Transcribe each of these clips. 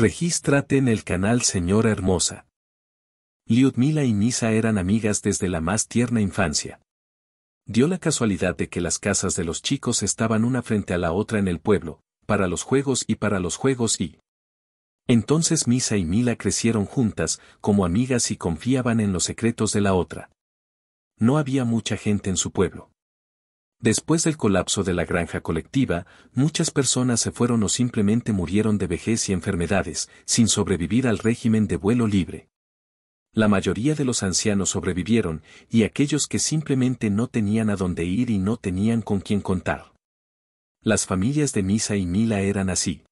Regístrate en el canal Señora Hermosa. Liudmila y Misa eran amigas desde la más tierna infancia. Dio la casualidad de que las casas de los chicos estaban una frente a la otra en el pueblo, para los juegos y... Entonces Misa y Mila crecieron juntas, como amigas y confiaban en los secretos de la otra. No había mucha gente en su pueblo. Después del colapso de la granja colectiva, muchas personas se fueron o simplemente murieron de vejez y enfermedades, sin sobrevivir al régimen de vuelo libre. La mayoría de los ancianos sobrevivieron, y aquellos que simplemente no tenían a dónde ir y no tenían con quién contar. Las familias de Misa y Mila eran así.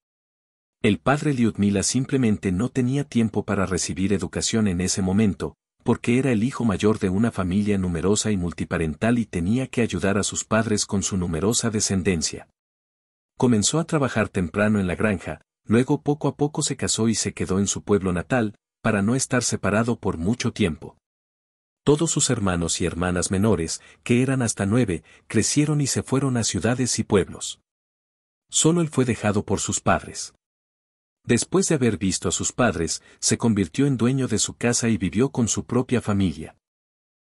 El padre Liudmila simplemente no tenía tiempo para recibir educación en ese momento, porque era el hijo mayor de una familia numerosa y multiparental y tenía que ayudar a sus padres con su numerosa descendencia. Comenzó a trabajar temprano en la granja, luego poco a poco se casó y se quedó en su pueblo natal, para no estar separado por mucho tiempo. Todos sus hermanos y hermanas menores, que eran hasta 9, crecieron y se fueron a ciudades y pueblos. Solo él fue dejado por sus padres. Después de haber visto a sus padres, se convirtió en dueño de su casa y vivió con su propia familia.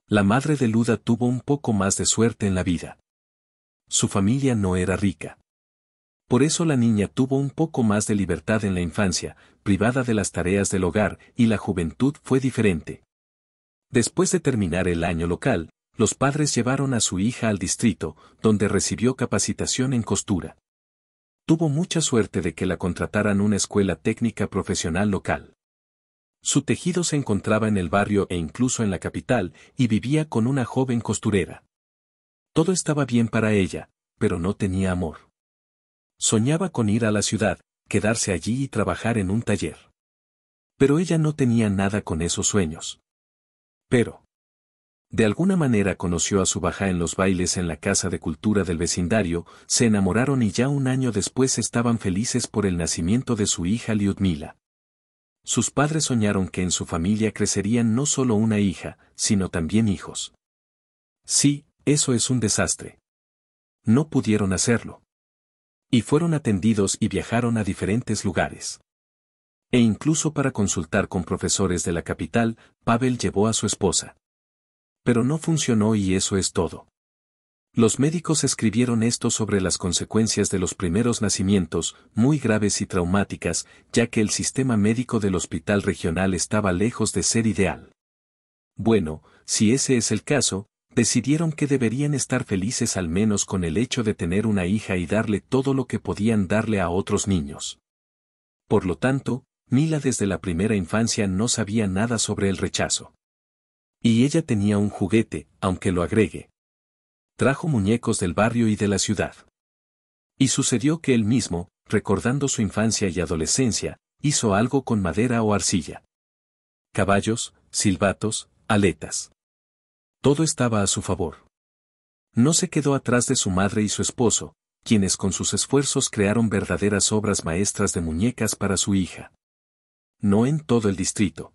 La madre de Luda tuvo un poco más de suerte en la vida. Su familia no era rica. Por eso la niña tuvo un poco más de libertad en la infancia, privada de las tareas del hogar, y la juventud fue diferente. Después de terminar el año local, los padres llevaron a su hija al distrito, donde recibió capacitación en costura. Tuvo mucha suerte de que la contrataran una escuela técnica profesional local. Su tejido se encontraba en el barrio e incluso en la capital, y vivía con una joven costurera. Todo estaba bien para ella, pero no tenía amor. Soñaba con ir a la ciudad, quedarse allí y trabajar en un taller. Pero ella no tenía nada con esos sueños. Pero de alguna manera conoció a su baja en los bailes en la casa de cultura del vecindario, se enamoraron y ya un año después estaban felices por el nacimiento de su hija Liudmila. Sus padres soñaron que en su familia crecerían no solo una hija, sino también hijos. Sí, eso es un desastre. No pudieron hacerlo. Y fueron atendidos y viajaron a diferentes lugares. E incluso para consultar con profesores de la capital, Pavel llevó a su esposa. Pero no funcionó y eso es todo. Los médicos escribieron esto sobre las consecuencias de los primeros nacimientos, muy graves y traumáticas, ya que el sistema médico del hospital regional estaba lejos de ser ideal. Bueno, si ese es el caso, decidieron que deberían estar felices al menos con el hecho de tener una hija y darle todo lo que podían darle a otros niños. Por lo tanto, Mila desde la primera infancia no sabía nada sobre el rechazo. Y ella tenía un juguete, aunque lo agregue. Trajo muñecos del barrio y de la ciudad. Y sucedió que él mismo, recordando su infancia y adolescencia, hizo algo con madera o arcilla. Caballos, silbatos, aletas. Todo estaba a su favor. No se quedó atrás de su madre y su esposo, quienes con sus esfuerzos crearon verdaderas obras maestras de muñecas para su hija. No en todo el distrito.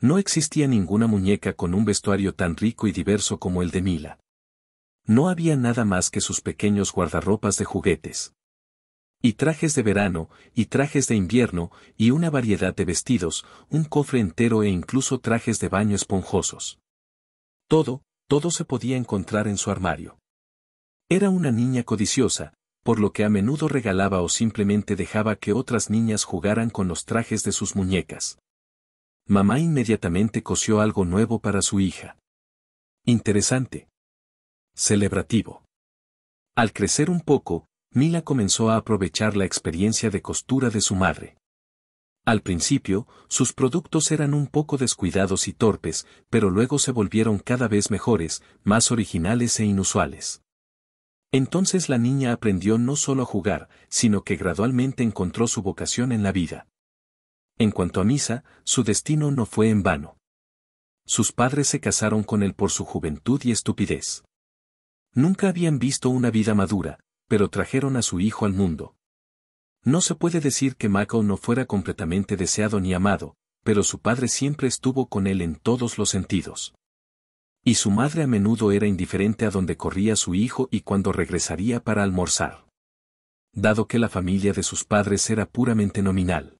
No existía ninguna muñeca con un vestuario tan rico y diverso como el de Mila. No había nada más que sus pequeños guardarropas de juguetes. Y trajes de verano, y trajes de invierno, y una variedad de vestidos, un cofre entero e incluso trajes de baño esponjosos. Todo se podía encontrar en su armario. Era una niña codiciosa, por lo que a menudo regalaba o simplemente dejaba que otras niñas jugaran con los trajes de sus muñecas. Mamá inmediatamente cosió algo nuevo para su hija. Interesante. Celebrativo. Al crecer un poco, Mila comenzó a aprovechar la experiencia de costura de su madre. Al principio, sus productos eran un poco descuidados y torpes, pero luego se volvieron cada vez mejores, más originales e inusuales. Entonces la niña aprendió no solo a jugar, sino que gradualmente encontró su vocación en la vida. En cuanto a Misa, su destino no fue en vano. Sus padres se casaron con él por su juventud y estupidez. Nunca habían visto una vida madura, pero trajeron a su hijo al mundo. No se puede decir que Mako no fuera completamente deseado ni amado, pero su padre siempre estuvo con él en todos los sentidos. Y su madre a menudo era indiferente a dónde corría su hijo y cuándo regresaría para almorzar. Dado que la familia de sus padres era puramente nominal.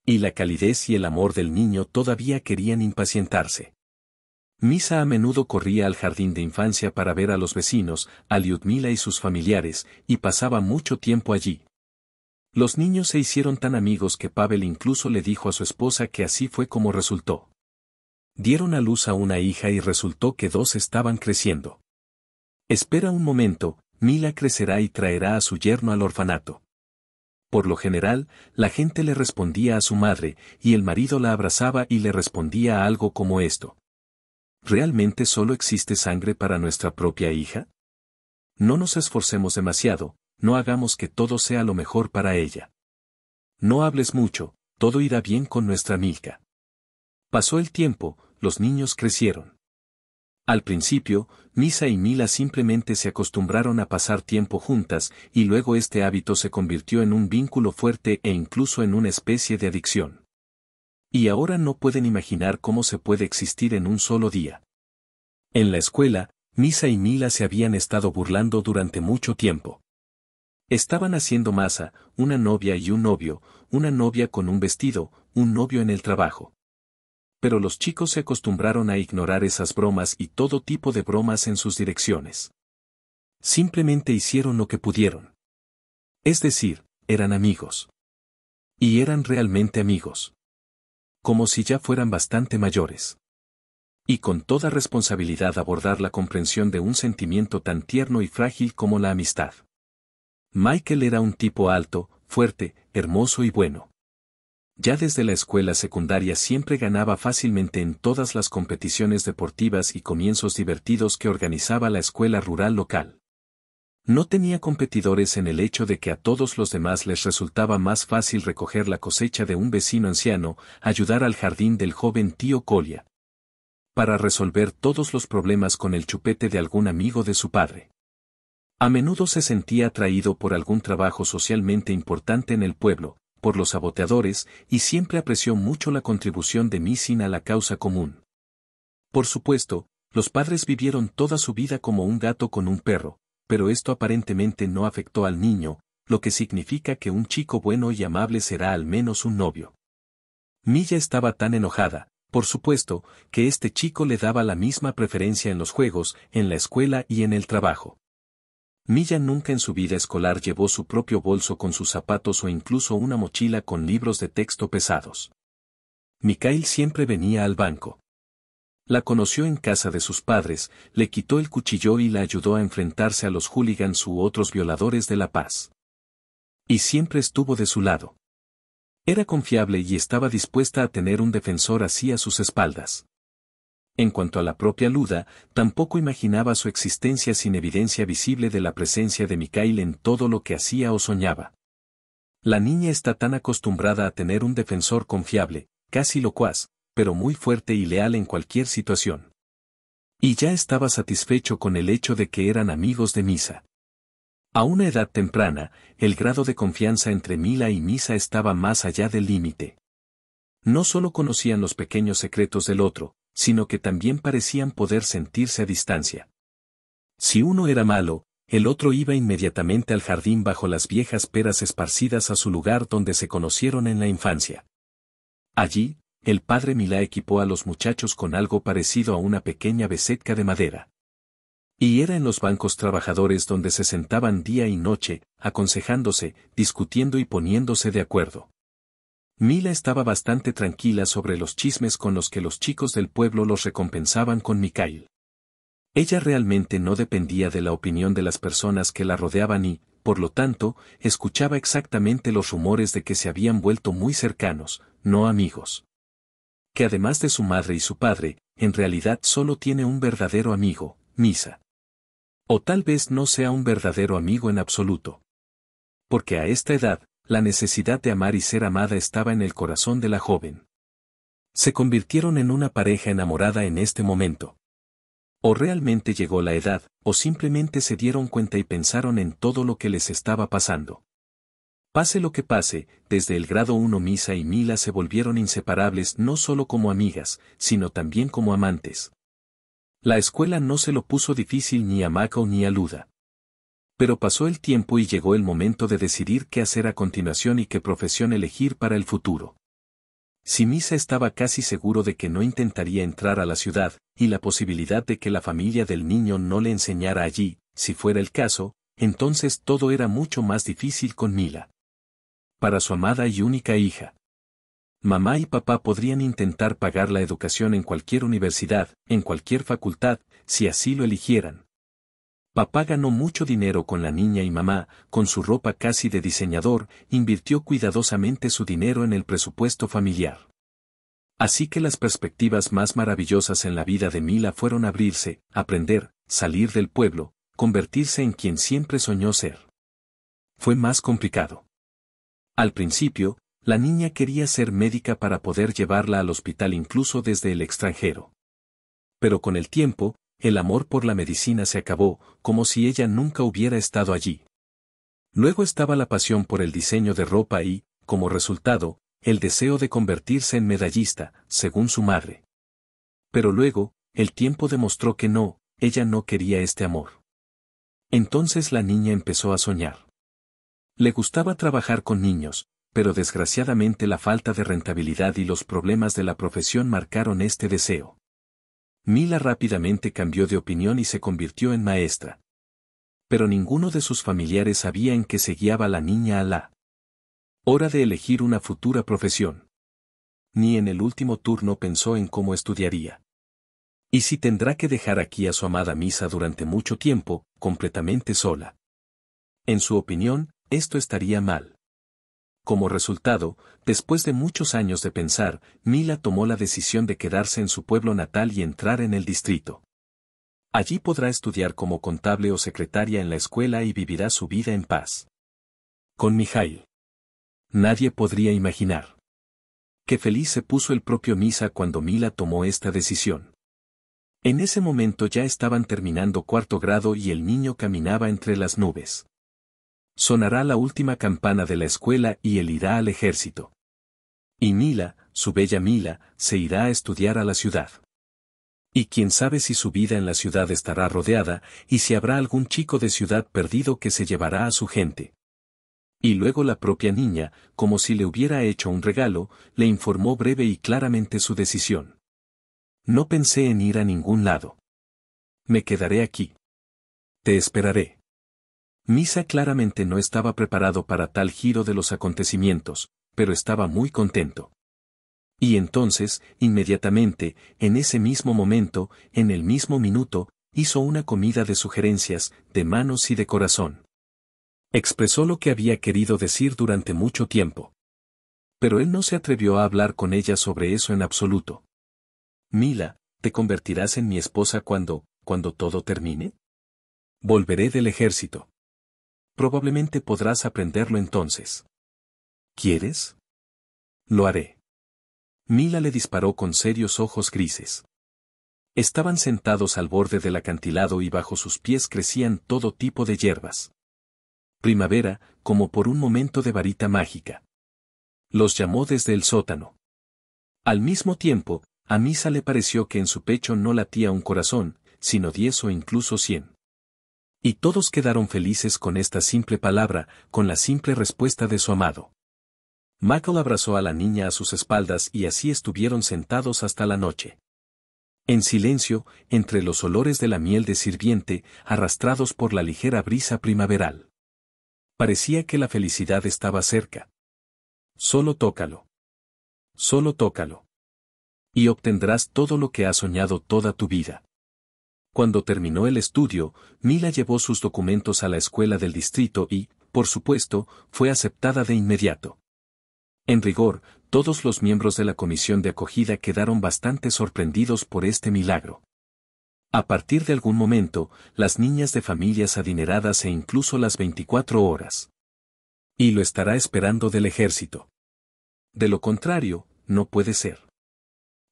Y la calidez y el amor del niño todavía querían impacientarse. Misa a menudo corría al jardín de infancia para ver a los vecinos, a Lyudmila y sus familiares, y pasaba mucho tiempo allí. Los niños se hicieron tan amigos que Pavel incluso le dijo a su esposa que así fue como resultó. Dieron a luz a una hija y resultó que dos estaban creciendo. Espera un momento, Mila crecerá y traerá a su yerno al orfanato. Por lo general, la gente le respondía a su madre, y el marido la abrazaba y le respondía algo como esto. ¿Realmente solo existe sangre para nuestra propia hija? No nos esforcemos demasiado, no hagamos que todo sea lo mejor para ella. No hables mucho, todo irá bien con nuestra Milka. Pasó el tiempo, los niños crecieron. Al principio, Misa y Mila simplemente se acostumbraron a pasar tiempo juntas, y luego este hábito se convirtió en un vínculo fuerte e incluso en una especie de adicción. Y ahora no pueden imaginar cómo se puede existir en un solo día. En la escuela, Misa y Mila se habían estado burlando durante mucho tiempo. Estaban haciendo masa, una novia y un novio, una novia con un vestido, un novio en el trabajo. Pero los chicos se acostumbraron a ignorar esas bromas y todo tipo de bromas en sus direcciones. Simplemente hicieron lo que pudieron. Es decir, eran amigos. Y eran realmente amigos. Como si ya fueran bastante mayores. Y con toda responsabilidad abordar la comprensión de un sentimiento tan tierno y frágil como la amistad. Michael era un tipo alto, fuerte, hermoso y bueno. Ya desde la escuela secundaria siempre ganaba fácilmente en todas las competiciones deportivas y comienzos divertidos que organizaba la escuela rural local. No tenía competidores en el hecho de que a todos los demás les resultaba más fácil recoger la cosecha de un vecino anciano, ayudar al jardín del joven tío Kolia. Para resolver todos los problemas con el chupete de algún amigo de su padre. A menudo se sentía atraído por algún trabajo socialmente importante en el pueblo, por los saboteadores, y siempre apreció mucho la contribución de Misin a la causa común. Por supuesto, los padres vivieron toda su vida como un gato con un perro, pero esto aparentemente no afectó al niño, lo que significa que un chico bueno y amable será al menos un novio. Milla estaba tan enojada, por supuesto, que este chico le daba la misma preferencia en los juegos, en la escuela y en el trabajo. Milla nunca en su vida escolar llevó su propio bolso con sus zapatos o incluso una mochila con libros de texto pesados. Mikhail siempre venía al banco. La conoció en casa de sus padres, le quitó el cuchillo y la ayudó a enfrentarse a los hooligans u otros violadores de la paz. Y siempre estuvo de su lado. Era confiable y estaba dispuesta a tener un defensor así a sus espaldas. En cuanto a la propia Luda, tampoco imaginaba su existencia sin evidencia visible de la presencia de Mikhail en todo lo que hacía o soñaba. La niña está tan acostumbrada a tener un defensor confiable, casi locuaz, pero muy fuerte y leal en cualquier situación. Y ya estaba satisfecho con el hecho de que eran amigos de Misa. A una edad temprana, el grado de confianza entre Mila y Misa estaba más allá del límite. No solo conocían los pequeños secretos del otro, sino que también parecían poder sentirse a distancia. Si uno era malo, el otro iba inmediatamente al jardín bajo las viejas peras esparcidas a su lugar donde se conocieron en la infancia. Allí, el padre Milá equipó a los muchachos con algo parecido a una pequeña besetka de madera. Y era en los bancos trabajadores donde se sentaban día y noche, aconsejándose, discutiendo y poniéndose de acuerdo. Mila estaba bastante tranquila sobre los chismes con los que los chicos del pueblo los recompensaban con Mikhail. Ella realmente no dependía de la opinión de las personas que la rodeaban y, por lo tanto, escuchaba exactamente los rumores de que se habían vuelto muy cercanos, no amigos. Que además de su madre y su padre, en realidad solo tiene un verdadero amigo, Misa. O tal vez no sea un verdadero amigo en absoluto. Porque a esta edad, la necesidad de amar y ser amada estaba en el corazón de la joven. Se convirtieron en una pareja enamorada en este momento. O realmente llegó la edad, o simplemente se dieron cuenta y pensaron en todo lo que les estaba pasando. Pase lo que pase, desde el grado 1 Misa y Mila se volvieron inseparables no solo como amigas, sino también como amantes. La escuela no se lo puso difícil ni a Mako ni a Luda. Pero pasó el tiempo y llegó el momento de decidir qué hacer a continuación y qué profesión elegir para el futuro. Si Misa estaba casi seguro de que no intentaría entrar a la ciudad, y la posibilidad de que la familia del niño no le enseñara allí, si fuera el caso, entonces todo era mucho más difícil con Mila. Para su amada y única hija. Mamá y papá podrían intentar pagar la educación en cualquier universidad, en cualquier facultad, si así lo eligieran. Papá ganó mucho dinero con la niña y mamá, con su ropa casi de diseñador, invirtió cuidadosamente su dinero en el presupuesto familiar. Así que las perspectivas más maravillosas en la vida de Mila fueron abrirse, aprender, salir del pueblo, convertirse en quien siempre soñó ser. Fue más complicado. Al principio, la niña quería ser médica para poder llevarla al hospital incluso desde el extranjero. Pero con el tiempo, el amor por la medicina se acabó, como si ella nunca hubiera estado allí. Luego estaba la pasión por el diseño de ropa y, como resultado, el deseo de convertirse en medallista, según su madre. Pero luego, el tiempo demostró que no, ella no quería este amor. Entonces la niña empezó a soñar. Le gustaba trabajar con niños, pero desgraciadamente la falta de rentabilidad y los problemas de la profesión marcaron este deseo. Mila rápidamente cambió de opinión y se convirtió en maestra. Pero ninguno de sus familiares sabía en qué se guiaba la niña a la hora de elegir una futura profesión. Ni en el último turno pensó en cómo estudiaría. Y si tendrá que dejar aquí a su amada Misa durante mucho tiempo, completamente sola. En su opinión, esto estaría mal. Como resultado, después de muchos años de pensar, Mila tomó la decisión de quedarse en su pueblo natal y entrar en el distrito. Allí podrá estudiar como contable o secretaria en la escuela y vivirá su vida en paz. Con Mijail. Nadie podría imaginar. Qué feliz se puso el propio Misa cuando Mila tomó esta decisión. En ese momento ya estaban terminando cuarto grado y el niño caminaba entre las nubes. Sonará la última campana de la escuela y él irá al ejército. Y Mila, su bella Mila, se irá a estudiar a la ciudad. Y quién sabe si su vida en la ciudad estará rodeada, y si habrá algún chico de ciudad perdido que se llevará a su gente. Y luego la propia niña, como si le hubiera hecho un regalo, le informó breve y claramente su decisión. No pensé en ir a ningún lado. Me quedaré aquí. Te esperaré. Misa claramente no estaba preparado para tal giro de los acontecimientos, pero estaba muy contento. Y entonces, inmediatamente, en ese mismo momento, en el mismo minuto, hizo una comida de sugerencias, de manos y de corazón. Expresó lo que había querido decir durante mucho tiempo. Pero él no se atrevió a hablar con ella sobre eso en absoluto. Mila, ¿te convertirás en mi esposa cuando todo termine? Volveré del ejército. Probablemente podrás aprenderlo entonces. ¿Quieres? Lo haré. Mila le disparó con serios ojos grises. Estaban sentados al borde del acantilado y bajo sus pies crecían todo tipo de hierbas. Primavera, como por un momento de varita mágica. Los llamó desde el sótano. Al mismo tiempo, a Misa le pareció que en su pecho no latía un corazón, sino 10 o incluso 100. Y todos quedaron felices con esta simple palabra, con la simple respuesta de su amado. Michael abrazó a la niña a sus espaldas y así estuvieron sentados hasta la noche. En silencio, entre los olores de la miel de sirviente, arrastrados por la ligera brisa primaveral. Parecía que la felicidad estaba cerca. Solo tócalo. Solo tócalo. Y obtendrás todo lo que has soñado toda tu vida. Cuando terminó el estudio, Mila llevó sus documentos a la escuela del distrito y, por supuesto, fue aceptada de inmediato. En rigor, todos los miembros de la comisión de acogida quedaron bastante sorprendidos por este milagro. A partir de algún momento, las niñas de familias adineradas e incluso las 24 horas. Y lo estará esperando del ejército. De lo contrario, no puede ser.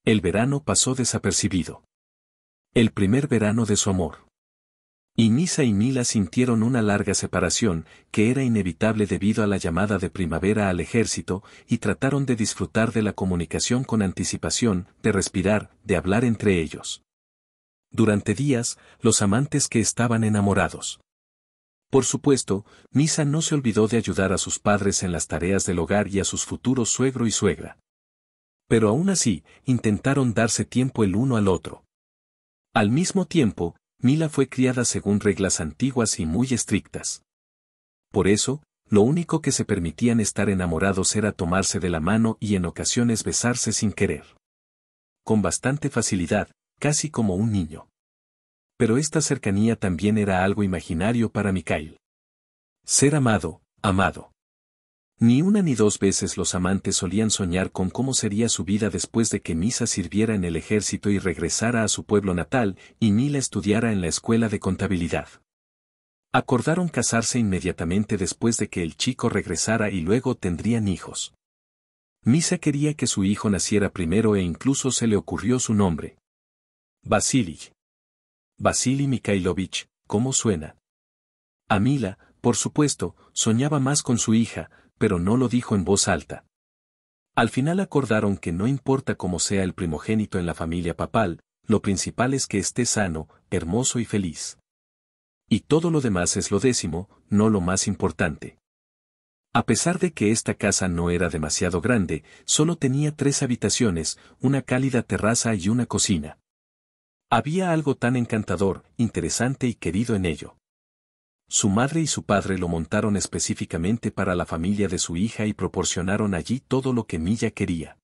El verano pasó desapercibido. El primer verano de su amor. Y Misa y Mila sintieron una larga separación, que era inevitable debido a la llamada de primavera al ejército, y trataron de disfrutar de la comunicación con anticipación, de respirar, de hablar entre ellos. Durante días, los amantes que estaban enamorados. Por supuesto, Misa no se olvidó de ayudar a sus padres en las tareas del hogar y a sus futuros suegro y suegra. Pero aún así, intentaron darse tiempo el uno al otro. Al mismo tiempo, Mila fue criada según reglas antiguas y muy estrictas. Por eso, lo único que se permitían estar enamorados era tomarse de la mano y en ocasiones besarse sin querer. Con bastante facilidad, casi como un niño. Pero esta cercanía también era algo imaginario para Mikhail. Ser amado, amado. Ni una ni dos veces los amantes solían soñar con cómo sería su vida después de que Misa sirviera en el ejército y regresara a su pueblo natal, y Mila estudiara en la escuela de contabilidad. Acordaron casarse inmediatamente después de que el chico regresara y luego tendrían hijos. Misa quería que su hijo naciera primero e incluso se le ocurrió su nombre. Vasily. Vasily Mikhailovich, ¿cómo suena? A Mila, por supuesto, soñaba más con su hija, pero no lo dijo en voz alta. Al final acordaron que no importa cómo sea el primogénito en la familia papal, lo principal es que esté sano, hermoso y feliz. Y todo lo demás es lo décimo, no lo más importante. A pesar de que esta casa no era demasiado grande, solo tenía 3 habitaciones, una cálida terraza y una cocina. Había algo tan encantador, interesante y querido en ello. Su madre y su padre lo montaron específicamente para la familia de su hija y proporcionaron allí todo lo que Milla quería.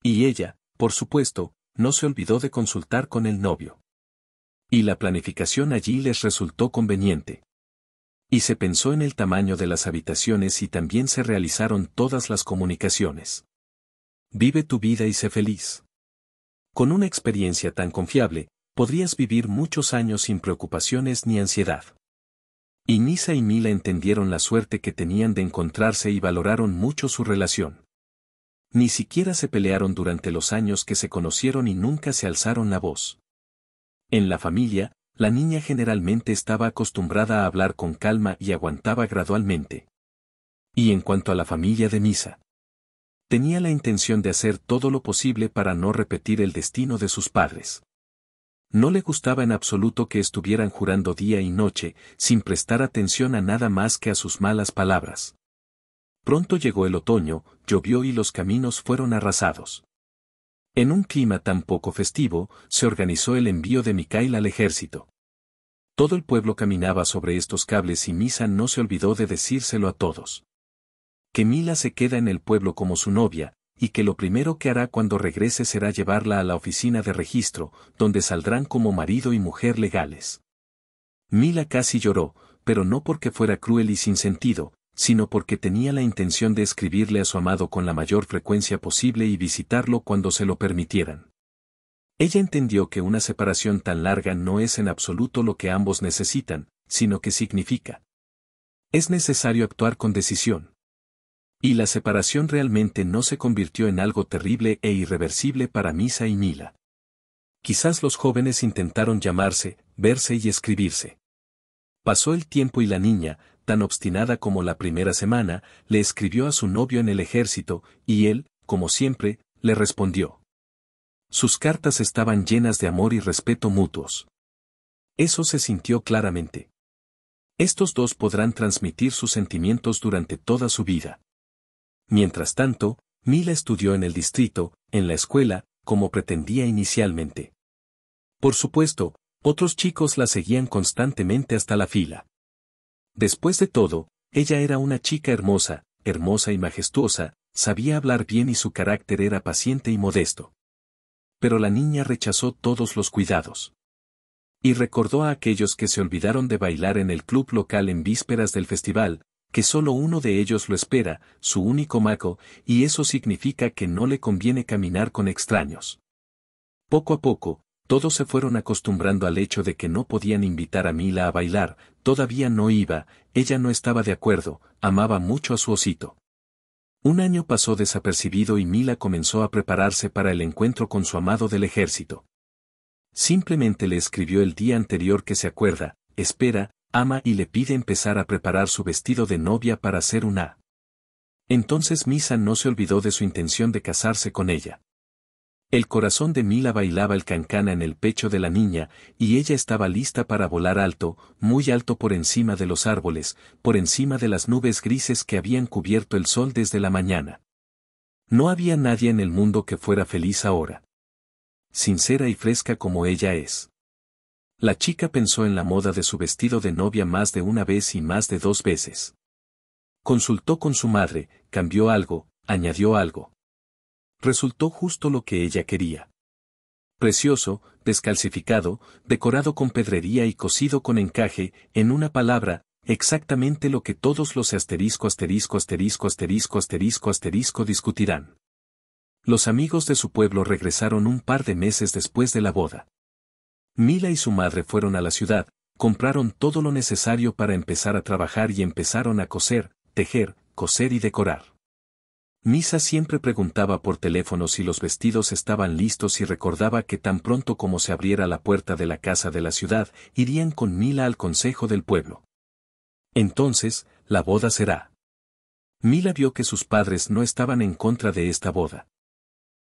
Y ella, por supuesto, no se olvidó de consultar con el novio. Y la planificación allí les resultó conveniente. Y se pensó en el tamaño de las habitaciones y también se realizaron todas las comunicaciones. Vive tu vida y sé feliz. Con una experiencia tan confiable, podrías vivir muchos años sin preocupaciones ni ansiedad. Y Misa y Mila entendieron la suerte que tenían de encontrarse y valoraron mucho su relación. Ni siquiera se pelearon durante los años que se conocieron y nunca se alzaron la voz. En la familia, la niña generalmente estaba acostumbrada a hablar con calma y aguantaba gradualmente. Y en cuanto a la familia de Misa, tenía la intención de hacer todo lo posible para no repetir el destino de sus padres. No le gustaba en absoluto que estuvieran jurando día y noche, sin prestar atención a nada más que a sus malas palabras. Pronto llegó el otoño, llovió y los caminos fueron arrasados. En un clima tan poco festivo, se organizó el envío de Mikhail al ejército. Todo el pueblo caminaba sobre estos cables y Misa no se olvidó de decírselo a todos. Que Mila se queda en el pueblo como su novia, y que lo primero que hará cuando regrese será llevarla a la oficina de registro, donde saldrán como marido y mujer legales. Mila casi lloró, pero no porque fuera cruel y sin sentido, sino porque tenía la intención de escribirle a su amado con la mayor frecuencia posible y visitarlo cuando se lo permitieran. Ella entendió que una separación tan larga no es en absoluto lo que ambos necesitan, sino que significa. Es necesario actuar con decisión. Y la separación realmente no se convirtió en algo terrible e irreversible para Misa y Mila. Quizás los jóvenes intentaron llamarse, verse y escribirse. Pasó el tiempo y la niña, tan obstinada como la primera semana, le escribió a su novio en el ejército, y él, como siempre, le respondió. Sus cartas estaban llenas de amor y respeto mutuos. Eso se sintió claramente. Estos dos podrán transmitir sus sentimientos durante toda su vida. Mientras tanto, Mila estudió en el distrito, en la escuela, como pretendía inicialmente. Por supuesto, otros chicos la seguían constantemente hasta la fila. Después de todo, ella era una chica hermosa, hermosa y majestuosa, sabía hablar bien y su carácter era paciente y modesto. Pero la niña rechazó todos los cuidados. Y recordó a aquellos que se olvidaron de bailar en el club local en vísperas del festival, que solo uno de ellos lo espera, su único mago, y eso significa que no le conviene caminar con extraños. Poco a poco, todos se fueron acostumbrando al hecho de que no podían invitar a Mila a bailar, todavía no iba, ella no estaba de acuerdo, amaba mucho a su osito. Un año pasó desapercibido y Mila comenzó a prepararse para el encuentro con su amado del ejército. Simplemente le escribió el día anterior que se acuerda, espera, ama y le pide empezar a preparar su vestido de novia para hacer una. Entonces Misa no se olvidó de su intención de casarse con ella. El corazón de Mila bailaba el cancana en el pecho de la niña, y ella estaba lista para volar alto, muy alto por encima de los árboles, por encima de las nubes grises que habían cubierto el sol desde la mañana. No había nadie en el mundo que fuera feliz ahora. Sincera y fresca como ella es. La chica pensó en la moda de su vestido de novia más de una vez y más de 2 veces. Consultó con su madre, cambió algo, añadió algo. Resultó justo lo que ella quería. Precioso, descalcificado, decorado con pedrería y cosido con encaje, en una palabra, exactamente lo que todos los discutirán. Los amigos de su pueblo regresaron un par de meses después de la boda. Mila y su madre fueron a la ciudad, compraron todo lo necesario para empezar a trabajar y empezaron a coser, tejer, coser y decorar. Misa siempre preguntaba por teléfono si los vestidos estaban listos y recordaba que tan pronto como se abriera la puerta de la casa de la ciudad, irían con Mila al consejo del pueblo. Entonces, la boda será. Mila vio que sus padres no estaban en contra de esta boda.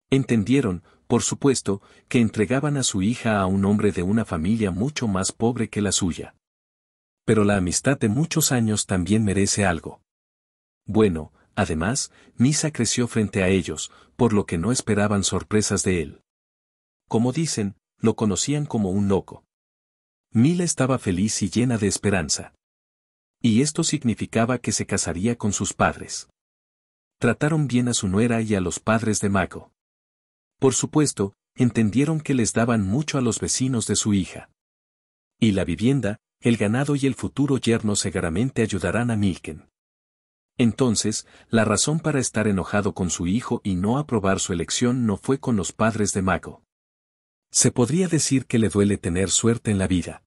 Entendieron, por supuesto, que entregaban a su hija a un hombre de una familia mucho más pobre que la suya. Pero la amistad de muchos años también merece algo. Bueno, además, Misa creció frente a ellos, por lo que no esperaban sorpresas de él. Como dicen, lo conocían como un loco. Mila estaba feliz y llena de esperanza. Y esto significaba que se casaría con sus padres. Trataron bien a su nuera y a los padres de Mako. Por supuesto, entendieron que les daban mucho a los vecinos de su hija. Y la vivienda, el ganado y el futuro yerno seguramente ayudarán a Milken. Entonces, la razón para estar enojado con su hijo y no aprobar su elección no fue con los padres de Mako. Se podría decir que le duele tener suerte en la vida.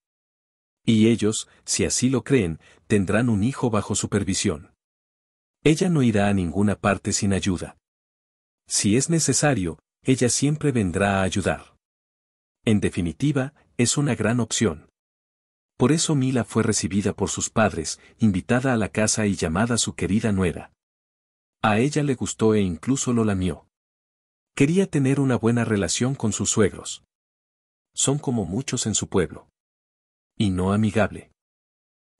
Y ellos, si así lo creen, tendrán un hijo bajo supervisión. Ella no irá a ninguna parte sin ayuda. Si es necesario, ella siempre vendrá a ayudar. En definitiva, es una gran opción. Por eso Mila fue recibida por sus padres, invitada a la casa y llamada su querida nuera. A ella le gustó e incluso lo lamió. Quería tener una buena relación con sus suegros. Son como muchos en su pueblo. Y no amigable.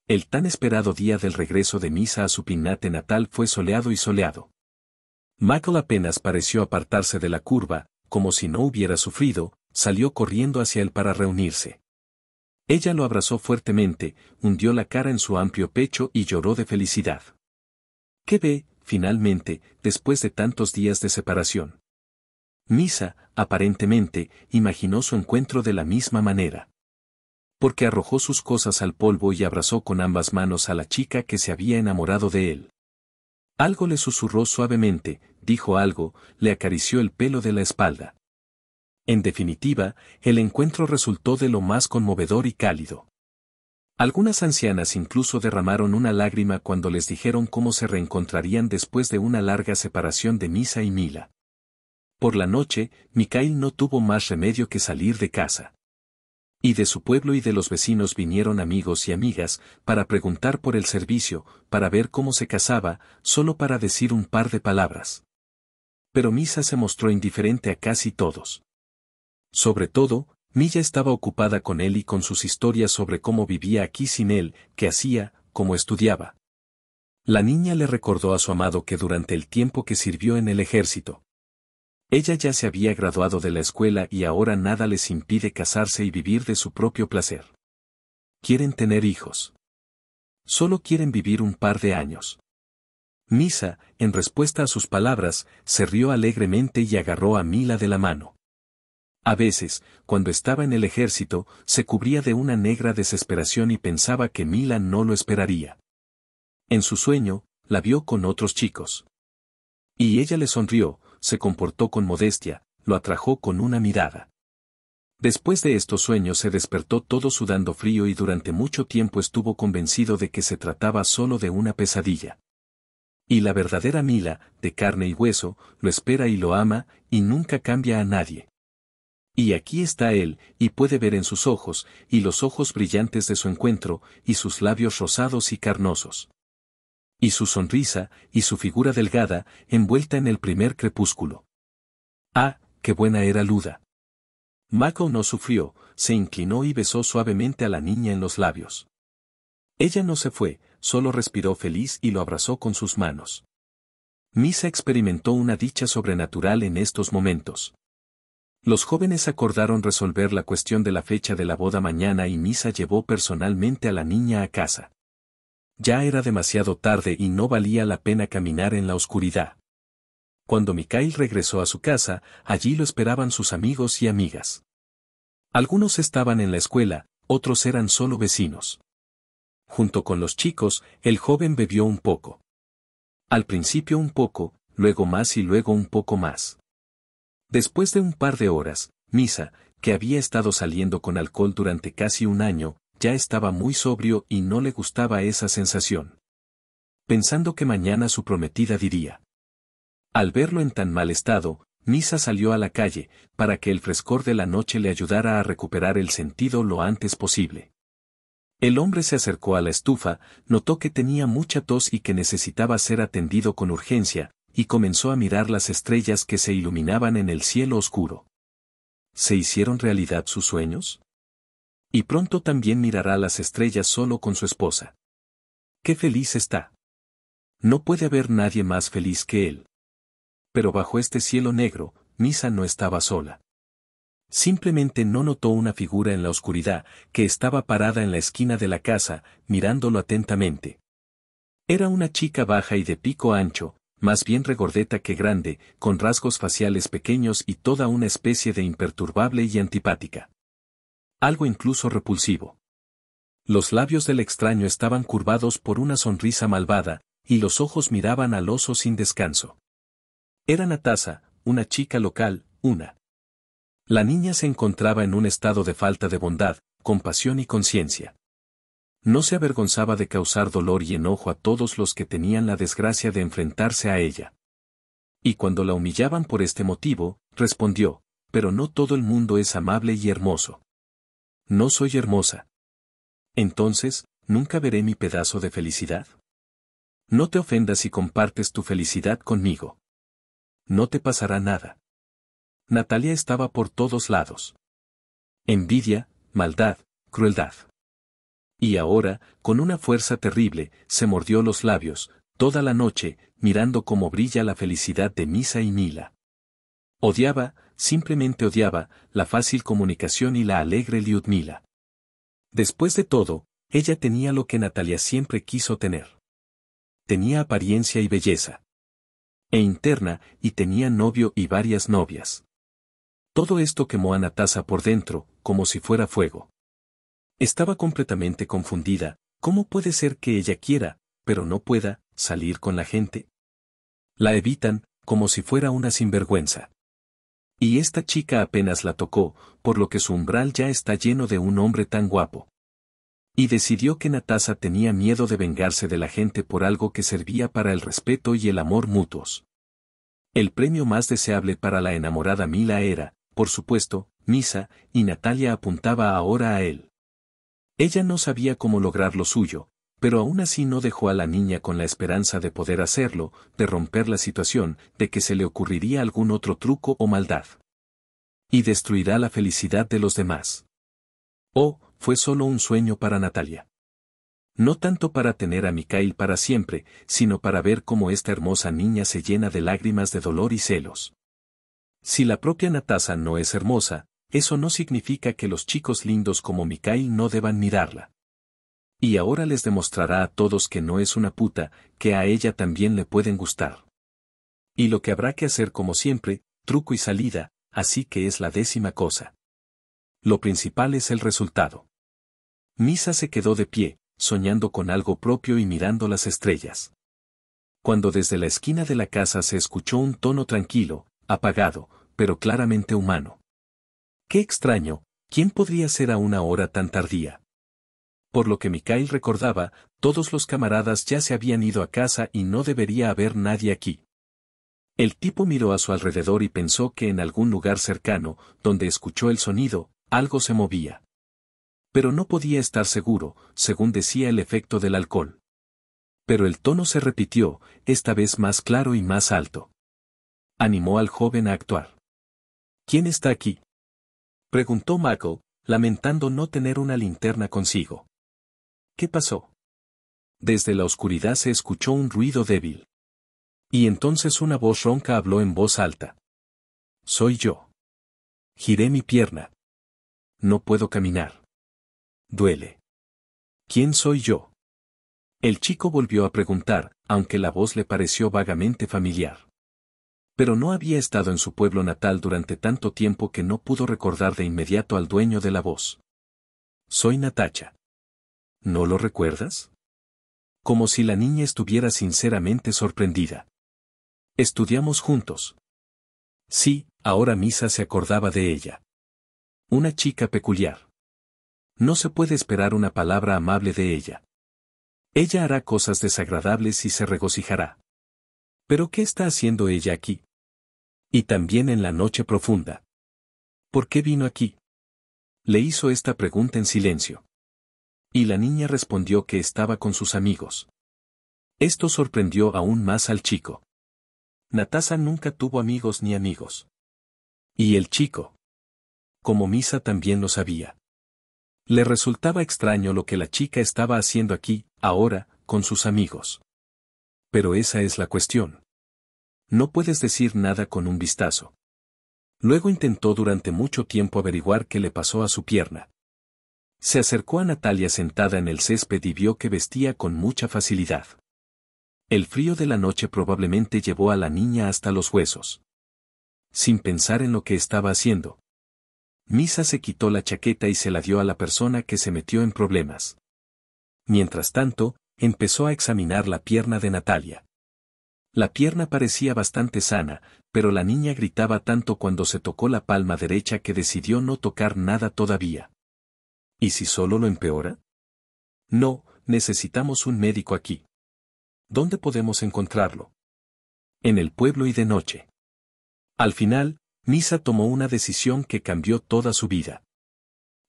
El tan esperado día del regreso de Misa a su pinate natal fue soleado y soleado. Michael apenas pareció apartarse de la curva, como si no hubiera sufrido, salió corriendo hacia él para reunirse. Ella lo abrazó fuertemente, hundió la cara en su amplio pecho y lloró de felicidad. ¿Qué ve, finalmente, después de tantos días de separación? Misa, aparentemente, imaginó su encuentro de la misma manera. Porque arrojó sus cosas al polvo y abrazó con ambas manos a la chica que se había enamorado de él. Algo le susurró suavemente, dijo algo, le acarició el pelo de la espalda. En definitiva, el encuentro resultó de lo más conmovedor y cálido. Algunas ancianas incluso derramaron una lágrima cuando les dijeron cómo se reencontrarían después de una larga separación de Misa y Mila. Por la noche, Mikhail no tuvo más remedio que salir de casa. Y de su pueblo y de los vecinos vinieron amigos y amigas, para preguntar por el servicio, para ver cómo se casaba, solo para decir un par de palabras. Pero Misa se mostró indiferente a casi todos. Sobre todo, Milla estaba ocupada con él y con sus historias sobre cómo vivía aquí sin él, qué hacía, cómo estudiaba. La niña le recordó a su amado que durante el tiempo que sirvió en el ejército, ella ya se había graduado de la escuela y ahora nada les impide casarse y vivir de su propio placer. Quieren tener hijos. Solo quieren vivir un par de años. Misa, en respuesta a sus palabras, se rió alegremente y agarró a Mila de la mano. A veces, cuando estaba en el ejército, se cubría de una negra desesperación y pensaba que Mila no lo esperaría. En su sueño, la vio con otros chicos. Y ella le sonrió, se comportó con modestia, lo atrajo con una mirada. Después de estos sueños se despertó todo sudando frío y durante mucho tiempo estuvo convencido de que se trataba solo de una pesadilla. Y la verdadera Mila, de carne y hueso, lo espera y lo ama, y nunca cambia a nadie. Y aquí está él, y puede ver en sus ojos, y los ojos brillantes de su encuentro, y sus labios rosados y carnosos. Y su sonrisa, y su figura delgada, envuelta en el primer crepúsculo. ¡Ah, qué buena era Luda! Mako no sufrió, se inclinó y besó suavemente a la niña en los labios. Ella no se fue, solo respiró feliz y lo abrazó con sus manos. Misa experimentó una dicha sobrenatural en estos momentos. Los jóvenes acordaron resolver la cuestión de la fecha de la boda mañana y Misa llevó personalmente a la niña a casa. Ya era demasiado tarde y no valía la pena caminar en la oscuridad. Cuando Mikhail regresó a su casa, allí lo esperaban sus amigos y amigas. Algunos estaban en la escuela, otros eran solo vecinos. Junto con los chicos, el joven bebió un poco. Al principio un poco, luego más y luego un poco más. Después de un par de horas, Misa, que había estado saliendo con alcohol durante casi un año, ya estaba muy sobrio y no le gustaba esa sensación. Pensando que mañana su prometida diría. Al verlo en tan mal estado, Misa salió a la calle, para que el frescor de la noche le ayudara a recuperar el sentido lo antes posible. El hombre se acercó a la estufa, notó que tenía mucha tos y que necesitaba ser atendido con urgencia, y comenzó a mirar las estrellas que se iluminaban en el cielo oscuro. ¿Se hicieron realidad sus sueños? Y pronto también mirará las estrellas solo con su esposa. ¡Qué feliz está! No puede haber nadie más feliz que él. Pero bajo este cielo negro, Misa no estaba sola. Simplemente no notó una figura en la oscuridad, que estaba parada en la esquina de la casa, mirándolo atentamente. Era una chica baja y de pico ancho, más bien regordeta que grande, con rasgos faciales pequeños y toda una especie de imperturbable y antipática. Algo incluso repulsivo. Los labios del extraño estaban curvados por una sonrisa malvada, y los ojos miraban al oso sin descanso. Era Natasa, una chica local, una. La niña se encontraba en un estado de falta de bondad, compasión y conciencia. No se avergonzaba de causar dolor y enojo a todos los que tenían la desgracia de enfrentarse a ella. Y cuando la humillaban por este motivo, respondió, pero no todo el mundo es amable y hermoso. No soy hermosa. Entonces, ¿nunca veré mi pedazo de felicidad? No te ofendas si compartes tu felicidad conmigo. No te pasará nada. Natalia estaba por todos lados. Envidia, maldad, crueldad. Y ahora, con una fuerza terrible, se mordió los labios, toda la noche, mirando cómo brilla la felicidad de Misa y Mila. Odiaba, simplemente odiaba, la fácil comunicación y la alegre Liudmila. Después de todo, ella tenía lo que Natalia siempre quiso tener. Tenía apariencia y belleza. E interna, y tenía novio y varias novias. Todo esto quemó a Natasa por dentro, como si fuera fuego. Estaba completamente confundida. ¿Cómo puede ser que ella quiera, pero no pueda, salir con la gente? La evitan, como si fuera una sinvergüenza. Y esta chica apenas la tocó, por lo que su umbral ya está lleno de un hombre tan guapo. Y decidió que Natasa tenía miedo de vengarse de la gente por algo que servía para el respeto y el amor mutuos. El premio más deseable para la enamorada Mila era, por supuesto, Misa, y Natalia apuntaba ahora a él. Ella no sabía cómo lograr lo suyo, pero aún así no dejó a la niña con la esperanza de poder hacerlo, de romper la situación, de que se le ocurriría algún otro truco o maldad. Y destruirá la felicidad de los demás. Oh, fue solo un sueño para Natalia. No tanto para tener a Mikhail para siempre, sino para ver cómo esta hermosa niña se llena de lágrimas de dolor y celos. Si la propia Natasa no es hermosa, eso no significa que los chicos lindos como Mikhail no deban mirarla. Y ahora les demostrará a todos que no es una puta, que a ella también le pueden gustar. Y lo que habrá que hacer como siempre, truco y salida, así que es la 10ª cosa. Lo principal es el resultado. Misa se quedó de pie, soñando con algo propio y mirando las estrellas. Cuando desde la esquina de la casa se escuchó un tono tranquilo, apagado, pero claramente humano. ¡Qué extraño! ¿Quién podría ser a una hora tan tardía? Por lo que Mikhail recordaba, todos los camaradas ya se habían ido a casa y no debería haber nadie aquí. El tipo miró a su alrededor y pensó que en algún lugar cercano, donde escuchó el sonido, algo se movía. Pero no podía estar seguro, según decía el efecto del alcohol. Pero el tono se repitió, esta vez más claro y más alto. Animó al joven a actuar. ¿Quién está aquí?, preguntó Michael, lamentando no tener una linterna consigo. ¿Qué pasó? Desde la oscuridad se escuchó un ruido débil. Y entonces una voz ronca habló en voz alta. Soy yo. Giré mi pierna. No puedo caminar. Duele. ¿Quién soy yo? El chico volvió a preguntar, aunque la voz le pareció vagamente familiar. Pero no había estado en su pueblo natal durante tanto tiempo que no pudo recordar de inmediato al dueño de la voz. Soy Natacha. ¿No lo recuerdas? Como si la niña estuviera sinceramente sorprendida. Estudiamos juntos. Sí, ahora Misa se acordaba de ella. Una chica peculiar. No se puede esperar una palabra amable de ella. Ella hará cosas desagradables y se regocijará. ¿Pero qué está haciendo ella aquí? Y también en la noche profunda. ¿Por qué vino aquí? Le hizo esta pregunta en silencio. Y la niña respondió que estaba con sus amigos. Esto sorprendió aún más al chico. Natasa nunca tuvo amigos ni amigos. Y el chico. Como Misa también lo sabía. Le resultaba extraño lo que la chica estaba haciendo aquí, ahora, con sus amigos. Pero esa es la cuestión. No puedes decir nada con un vistazo. Luego intentó durante mucho tiempo averiguar qué le pasó a su pierna. Se acercó a Natalia sentada en el césped y vio que vestía con mucha facilidad. El frío de la noche probablemente llevó a la niña hasta los huesos. Sin pensar en lo que estaba haciendo, Misa se quitó la chaqueta y se la dio a la persona que se metió en problemas. Mientras tanto, empezó a examinar la pierna de Natalia. La pierna parecía bastante sana, pero la niña gritaba tanto cuando se tocó la palma derecha que decidió no tocar nada todavía. ¿Y si solo lo empeora? No, necesitamos un médico aquí. ¿Dónde podemos encontrarlo? En el pueblo y de noche. Al final, Misa tomó una decisión que cambió toda su vida.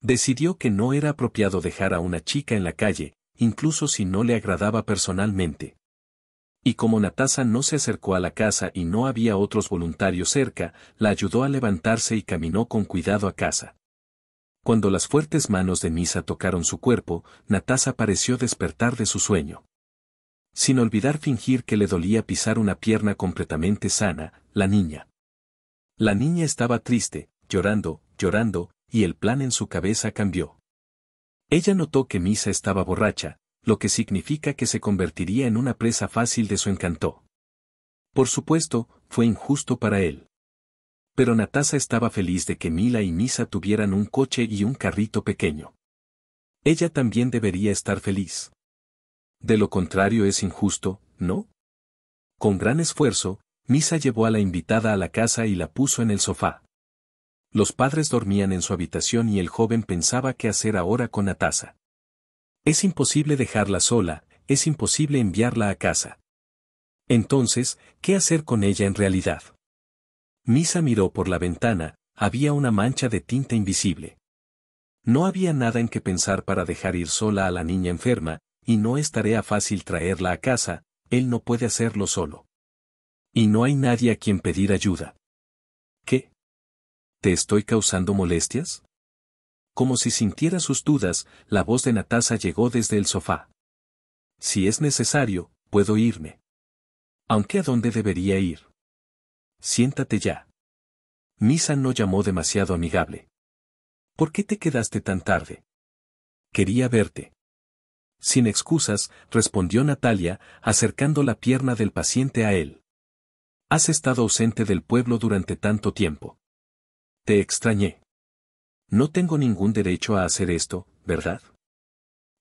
Decidió que no era apropiado dejar a una chica en la calle, incluso si no le agradaba personalmente. Y como Natasa no se acercó a la casa y no había otros voluntarios cerca, la ayudó a levantarse y caminó con cuidado a casa. Cuando las fuertes manos de Misa tocaron su cuerpo, Natasa pareció despertar de su sueño. Sin olvidar fingir que le dolía pisar una pierna completamente sana, la niña. La niña estaba triste, llorando, y el plan en su cabeza cambió. Ella notó que Misa estaba borracha, lo que significa que se convertiría en una presa fácil de su encanto. Por supuesto, fue injusto para él. Pero Natasa estaba feliz de que Mila y Misa tuvieran un coche y un carrito pequeño. Ella también debería estar feliz. De lo contrario es injusto, ¿no? Con gran esfuerzo, Misa llevó a la invitada a la casa y la puso en el sofá. Los padres dormían en su habitación y el joven pensaba qué hacer ahora con Natasa. Es imposible dejarla sola, es imposible enviarla a casa. Entonces, ¿qué hacer con ella en realidad? Misa miró por la ventana, había una mancha de tinta invisible. No había nada en que pensar para dejar ir sola a la niña enferma, y no es tarea fácil traerla a casa, él no puede hacerlo solo. Y no hay nadie a quien pedir ayuda. ¿Qué? ¿Te estoy causando molestias? Como si sintiera sus dudas, la voz de Natasa llegó desde el sofá. Si es necesario, puedo irme. Aunque ¿a dónde debería ir? Siéntate ya. Misa no llamó demasiado amigable. ¿Por qué te quedaste tan tarde? Quería verte. Sin excusas, respondió Natalia, acercando la pierna del paciente a él. Has estado ausente del pueblo durante tanto tiempo. Te extrañé. No tengo ningún derecho a hacer esto, ¿verdad?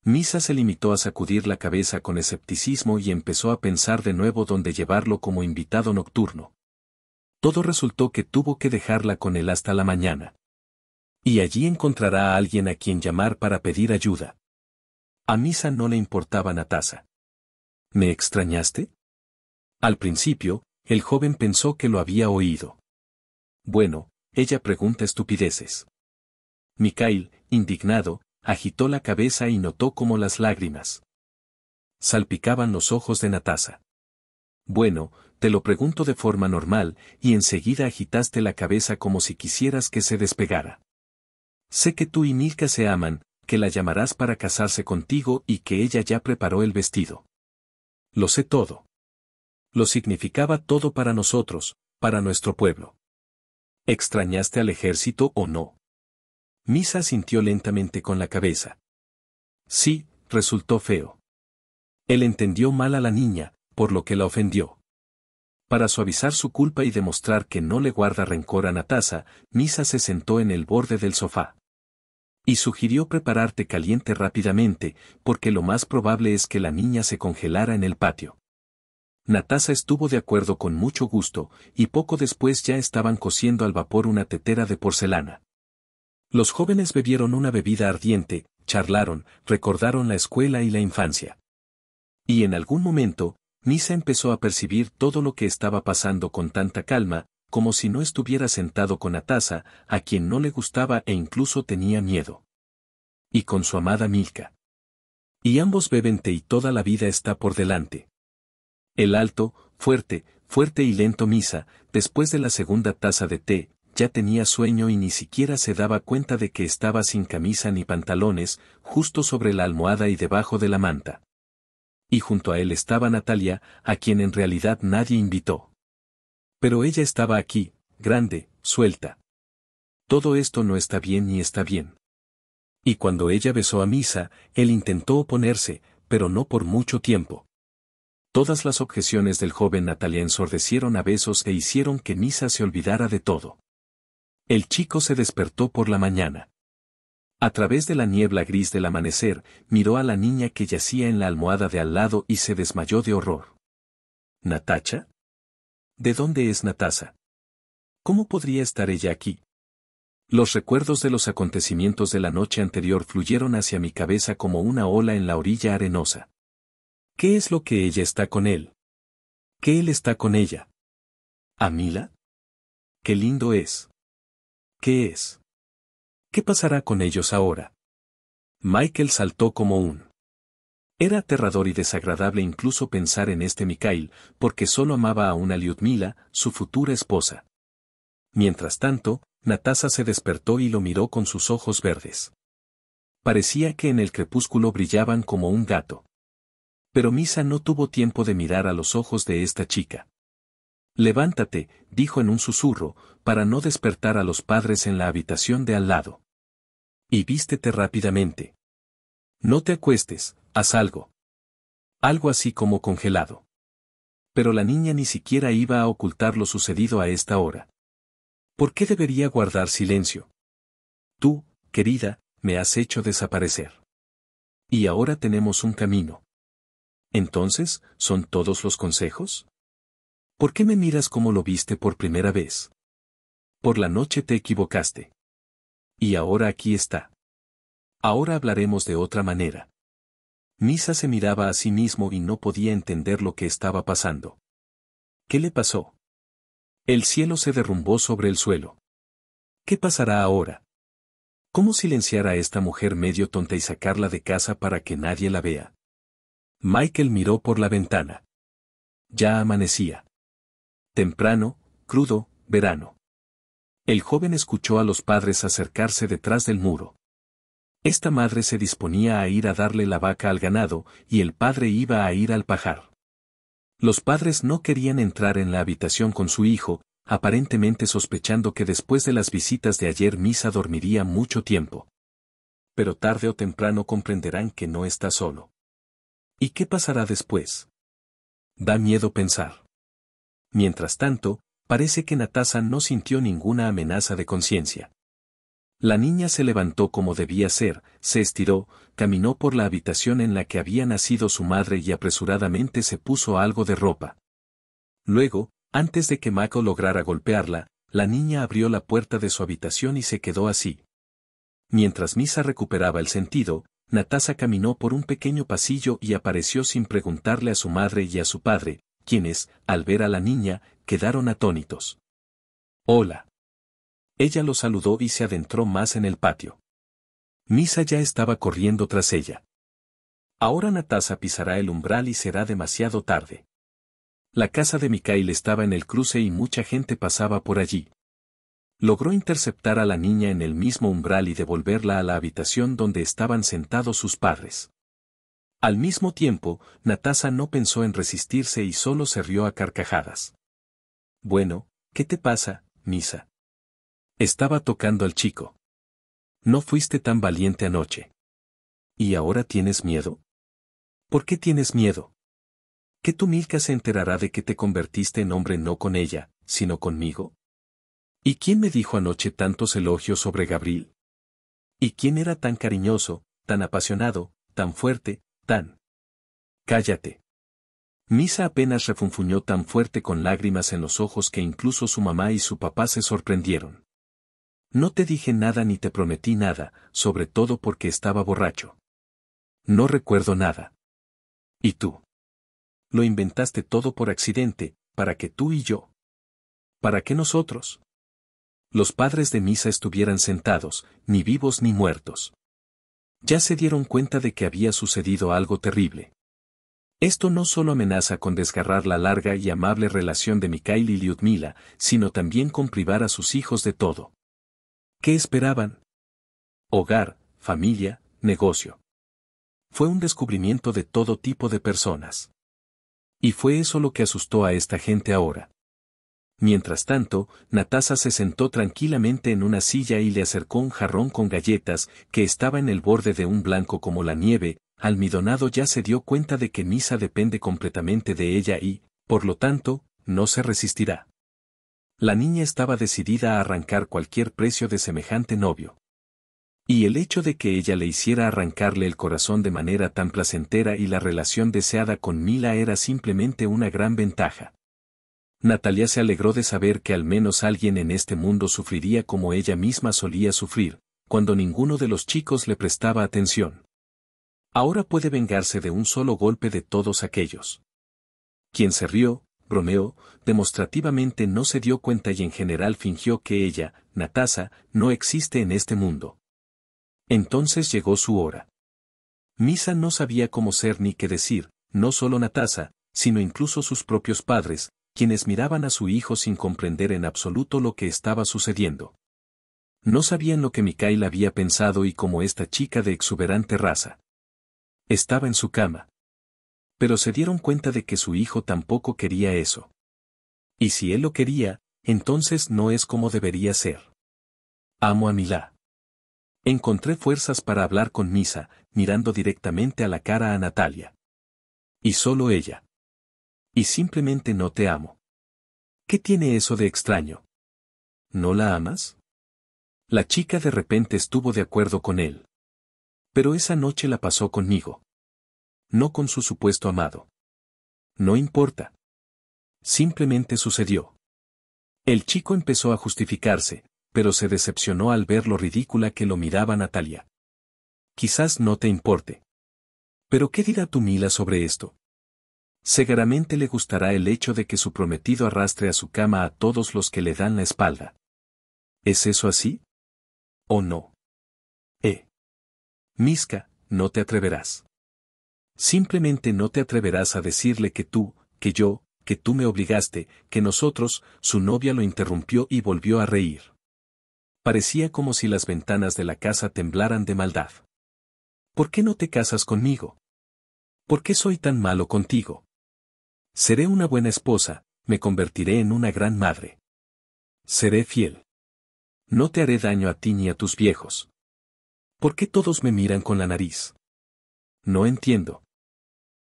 Misa se limitó a sacudir la cabeza con escepticismo y empezó a pensar de nuevo dónde llevarlo como invitado nocturno. Todo resultó que tuvo que dejarla con él hasta la mañana. Y allí encontrará a alguien a quien llamar para pedir ayuda. A Misa no le importaba Natasa. ¿Me extrañaste? Al principio, el joven pensó que lo había oído. Bueno, ella pregunta estupideces. Mikhail, indignado, agitó la cabeza y notó cómo las lágrimas salpicaban los ojos de Natasa. Bueno, te lo pregunto de forma normal, y enseguida agitaste la cabeza como si quisieras que se despegara. Sé que tú y Milka se aman, que la llamarás para casarse contigo y que ella ya preparó el vestido. Lo sé todo. Lo significaba todo para nosotros, para nuestro pueblo. ¿Extrañaste al ejército o no? Misa sintió lentamente con la cabeza. Sí, resultó feo. Él entendió mal a la niña, por lo que la ofendió. Para suavizar su culpa y demostrar que no le guarda rencor a Natasa, Misa se sentó en el borde del sofá. Y sugirió preparar té caliente rápidamente, porque lo más probable es que la niña se congelara en el patio. Natasa estuvo de acuerdo con mucho gusto, y poco después ya estaban cociendo al vapor una tetera de porcelana. Los jóvenes bebieron una bebida ardiente, charlaron, recordaron la escuela y la infancia. Y en algún momento, Misa empezó a percibir todo lo que estaba pasando con tanta calma, como si no estuviera sentado con Natasa, a quien no le gustaba e incluso tenía miedo. Y con su amada Milka. Y ambos beben té y toda la vida está por delante. El alto, fuerte y lento Misa, después de la segunda taza de té, ya tenía sueño y ni siquiera se daba cuenta de que estaba sin camisa ni pantalones, justo sobre la almohada y debajo de la manta. Y junto a él estaba Natalia, a quien en realidad nadie invitó. Pero ella estaba aquí, grande, suelta. Todo esto no está bien ni está bien. Y cuando ella besó a Misa, él intentó oponerse, pero no por mucho tiempo. Todas las objeciones del joven Natalia ensordecieron a besos e hicieron que Misa se olvidara de todo. El chico se despertó por la mañana. A través de la niebla gris del amanecer, miró a la niña que yacía en la almohada de al lado y se desmayó de horror. ¿Natacha? ¿De dónde es Natasa? ¿Cómo podría estar ella aquí? Los recuerdos de los acontecimientos de la noche anterior fluyeron hacia mi cabeza como una ola en la orilla arenosa. ¿Qué es lo que ella está con él? ¿Qué él está con ella? ¿Amila? ¡Qué lindo es! ¿Qué es? ¿Qué pasará con ellos ahora? Michael saltó como un. Era aterrador y desagradable incluso pensar en este Mikhail, porque solo amaba a una Lyudmila, su futura esposa. Mientras tanto, Natasa se despertó y lo miró con sus ojos verdes. Parecía que en el crepúsculo brillaban como un gato. Pero Misa no tuvo tiempo de mirar a los ojos de esta chica. Levántate, dijo en un susurro, para no despertar a los padres en la habitación de al lado. Y vístete rápidamente. No te acuestes, haz algo. Algo así como congelado. Pero la niña ni siquiera iba a ocultar lo sucedido a esta hora. ¿Por qué debería guardar silencio? Tú, querida, me has hecho desaparecer. Y ahora tenemos un camino. Entonces, ¿son todos los consejos? ¿Por qué me miras como lo viste por primera vez? Por la noche te equivocaste. Y ahora aquí está. Ahora hablaremos de otra manera. Misa se miraba a sí mismo y no podía entender lo que estaba pasando. ¿Qué le pasó? El cielo se derrumbó sobre el suelo. ¿Qué pasará ahora? ¿Cómo silenciar a esta mujer medio tonta y sacarla de casa para que nadie la vea? Michael miró por la ventana. Ya amanecía. Temprano, crudo, verano. El joven escuchó a los padres acercarse detrás del muro. Esta madre se disponía a ir a darle la vaca al ganado, y el padre iba a ir al pajar. Los padres no querían entrar en la habitación con su hijo, aparentemente sospechando que después de las visitas de ayer Misa dormiría mucho tiempo. Pero tarde o temprano comprenderán que no está solo. ¿Y qué pasará después? Da miedo pensar. Mientras tanto, parece que Natasa no sintió ninguna amenaza de conciencia. La niña se levantó como debía ser, se estiró, caminó por la habitación en la que había nacido su madre y apresuradamente se puso algo de ropa. Luego, antes de que Mako lograra golpearla, la niña abrió la puerta de su habitación y se quedó así. Mientras Misa recuperaba el sentido, Natasa caminó por un pequeño pasillo y apareció sin preguntarle a su madre y a su padre, quienes, al ver a la niña, quedaron atónitos. «Hola». Ella lo saludó y se adentró más en el patio. Misa ya estaba corriendo tras ella. Ahora Natasa pisará el umbral y será demasiado tarde. La casa de Mikhail estaba en el cruce y mucha gente pasaba por allí. Logró interceptar a la niña en el mismo umbral y devolverla a la habitación donde estaban sentados sus padres. Al mismo tiempo, Natasa no pensó en resistirse y solo se rió a carcajadas. Bueno, ¿qué te pasa, Misa? Estaba tocando al chico. No fuiste tan valiente anoche. ¿Y ahora tienes miedo? ¿Por qué tienes miedo? ¿Que tu Milka se enterará de que te convertiste en hombre no con ella, sino conmigo? ¿Y quién me dijo anoche tantos elogios sobre Gabriel? ¿Y quién era tan cariñoso, tan apasionado, tan fuerte, tan... Cállate. Misa apenas refunfuñó tan fuerte con lágrimas en los ojos que incluso su mamá y su papá se sorprendieron. No te dije nada ni te prometí nada, sobre todo porque estaba borracho. No recuerdo nada. ¿Y tú? Lo inventaste todo por accidente, para que tú y yo. ¿Para qué nosotros? Los padres de Misa estuvieran sentados, ni vivos ni muertos. Ya se dieron cuenta de que había sucedido algo terrible. Esto no solo amenaza con desgarrar la larga y amable relación de Mikhail y Lyudmila, sino también con privar a sus hijos de todo. ¿Qué esperaban? Hogar, familia, negocio. Fue un descubrimiento de todo tipo de personas. Y fue eso lo que asustó a esta gente ahora. Mientras tanto, Natasa se sentó tranquilamente en una silla y le acercó un jarrón con galletas, que estaba en el borde de un blanco como la nieve. Almidonado ya se dio cuenta de que Misa depende completamente de ella y, por lo tanto, no se resistirá. La niña estaba decidida a arrancar cualquier precio de semejante novio. Y el hecho de que ella le hiciera arrancarle el corazón de manera tan placentera y la relación deseada con Mila era simplemente una gran ventaja. Natalia se alegró de saber que al menos alguien en este mundo sufriría como ella misma solía sufrir, cuando ninguno de los chicos le prestaba atención. Ahora puede vengarse de un solo golpe de todos aquellos. Quien se rió, bromeó, demostrativamente no se dio cuenta y en general fingió que ella, Natasa, no existe en este mundo. Entonces llegó su hora. Misa no sabía cómo ser ni qué decir, no solo Natasa, sino incluso sus propios padres, quienes miraban a su hijo sin comprender en absoluto lo que estaba sucediendo. No sabían lo que Mikhail había pensado y cómo esta chica de exuberante raza estaba en su cama. Pero se dieron cuenta de que su hijo tampoco quería eso. Y si él lo quería, entonces no es como debería ser. Amo a Milá. Encontré fuerzas para hablar con Misa, mirando directamente a la cara a Natalia. Y solo ella. Y simplemente no te amo. ¿Qué tiene eso de extraño? ¿No la amas? La chica de repente estuvo de acuerdo con él. Pero esa noche la pasó conmigo. No con su supuesto amado. No importa. Simplemente sucedió. El chico empezó a justificarse, pero se decepcionó al ver lo ridícula que lo miraba Natalia. Quizás no te importe. ¿Pero qué dirá tu Mila sobre esto? Seguramente le gustará el hecho de que su prometido arrastre a su cama a todos los que le dan la espalda. ¿Es eso así? ¿O no? Miska, no te atreverás. Simplemente no te atreverás a decirle que tú, que yo, que tú me obligaste, que nosotros. Su novia lo interrumpió y volvió a reír. Parecía como si las ventanas de la casa temblaran de maldad. ¿Por qué no te casas conmigo? ¿Por qué soy tan malo contigo? Seré una buena esposa, me convertiré en una gran madre. Seré fiel. No te haré daño a ti ni a tus viejos. ¿Por qué todos me miran con la nariz? No entiendo.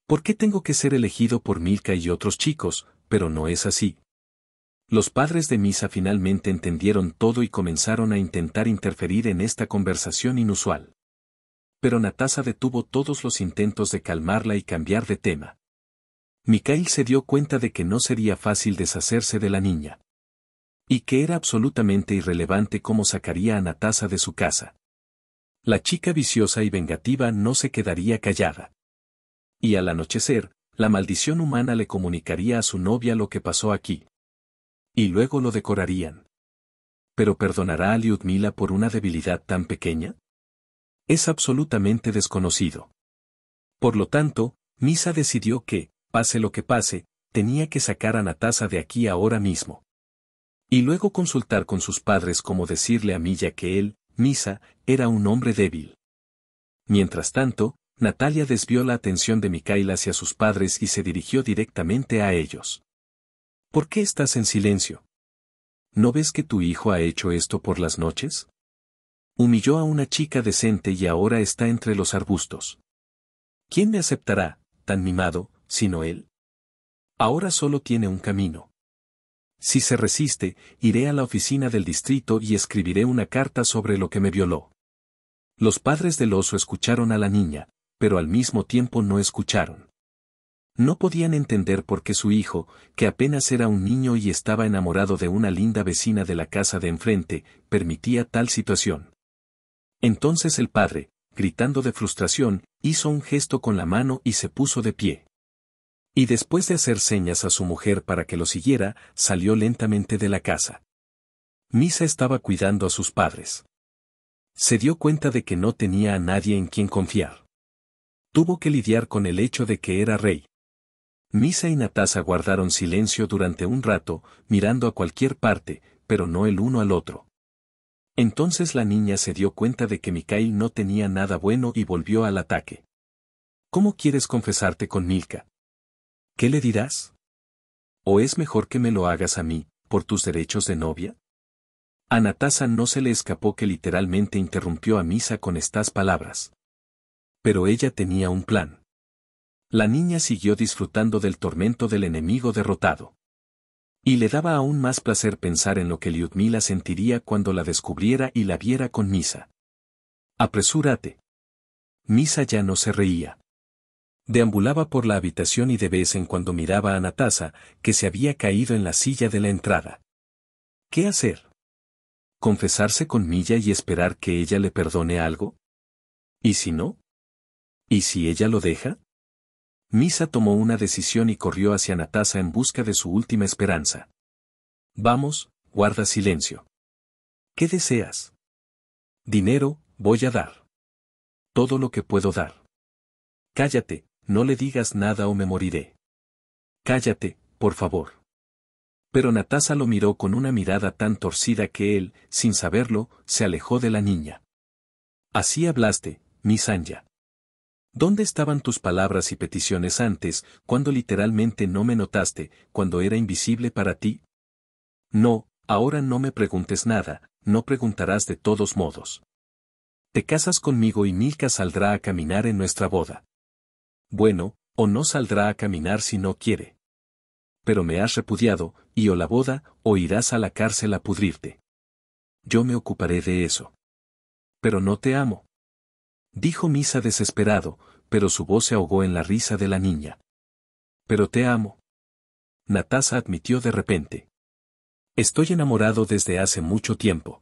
¿Por qué tengo que ser elegido por Milka y otros chicos, pero no es así? Los padres de Misa finalmente entendieron todo y comenzaron a intentar interferir en esta conversación inusual. Pero Natasa detuvo todos los intentos de calmarla y cambiar de tema. Mikhail se dio cuenta de que no sería fácil deshacerse de la niña. Y que era absolutamente irrelevante cómo sacaría a Natasa de su casa. La chica viciosa y vengativa no se quedaría callada. Y al anochecer, la maldición humana le comunicaría a su novia lo que pasó aquí. Y luego lo decorarían. ¿Pero perdonará a Lyudmila por una debilidad tan pequeña? Es absolutamente desconocido. Por lo tanto, Misa decidió que, pase lo que pase, tenía que sacar a Natasa de aquí ahora mismo. Y luego consultar con sus padres cómo decirle a Milla que él, Misa, era un hombre débil. Mientras tanto, Natalia desvió la atención de Mikhail hacia sus padres y se dirigió directamente a ellos. ¿Por qué estás en silencio? ¿No ves que tu hijo ha hecho esto por las noches? Humilló a una chica decente y ahora está entre los arbustos. ¿Quién me aceptará, tan mimado, sino él? Ahora solo tiene un camino. Si se resiste, iré a la oficina del distrito y escribiré una carta sobre lo que me violó. Los padres del oso escucharon a la niña, pero al mismo tiempo no escucharon. No podían entender por qué su hijo, que apenas era un niño y estaba enamorado de una linda vecina de la casa de enfrente, permitía tal situación. Entonces el padre, gritando de frustración, hizo un gesto con la mano y se puso de pie. Y después de hacer señas a su mujer para que lo siguiera, salió lentamente de la casa. Misa estaba cuidando a sus padres. Se dio cuenta de que no tenía a nadie en quien confiar. Tuvo que lidiar con el hecho de que era rey. Misa y Natasa guardaron silencio durante un rato, mirando a cualquier parte, pero no el uno al otro. Entonces la niña se dio cuenta de que Mikhail no tenía nada bueno y volvió al ataque. ¿Cómo quieres confesarte con Milka? ¿Qué le dirás? ¿O es mejor que me lo hagas a mí, por tus derechos de novia? A Natasa no se le escapó que literalmente interrumpió a Misa con estas palabras. Pero ella tenía un plan. La niña siguió disfrutando del tormento del enemigo derrotado. Y le daba aún más placer pensar en lo que Lyudmila sentiría cuando la descubriera y la viera con Misa. Apresúrate. Misa ya no se reía. Deambulaba por la habitación y de vez en cuando miraba a Natasa, que se había caído en la silla de la entrada. ¿Qué hacer? ¿Confesarse con Milla y esperar que ella le perdone algo? ¿Y si no? ¿Y si ella lo deja? Misa tomó una decisión y corrió hacia Natasa en busca de su última esperanza. Vamos, guarda silencio. ¿Qué deseas? Dinero, voy a dar. Todo lo que puedo dar. Cállate, no le digas nada o me moriré. Cállate, por favor. Pero Natasa lo miró con una mirada tan torcida que él, sin saberlo, se alejó de la niña. Así hablaste, mi Sanya. ¿Dónde estaban tus palabras y peticiones antes, cuando literalmente no me notaste, cuando era invisible para ti? No, ahora no me preguntes nada, no preguntarás de todos modos. Te casas conmigo y Milka saldrá a caminar en nuestra boda. Bueno, o no saldrá a caminar si no quiere. Pero me has repudiado, y o la boda, o irás a la cárcel a pudrirte. Yo me ocuparé de eso. Pero no te amo. Dijo Misa desesperado, pero su voz se ahogó en la risa de la niña. Pero te amo. Natasa admitió de repente. Estoy enamorado desde hace mucho tiempo.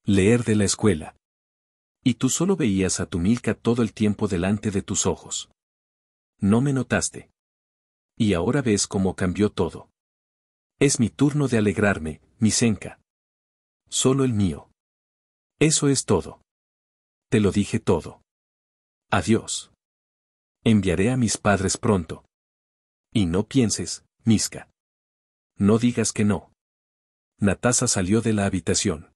Leer de la escuela. Y tú solo veías a tu Milka todo el tiempo delante de tus ojos. No me notaste. Y ahora ves cómo cambió todo. Es mi turno de alegrarme, Misenka. Solo el mío. Eso es todo. Te lo dije todo. Adiós. Enviaré a mis padres pronto. Y no pienses, Miska. No digas que no. Natasa salió de la habitación.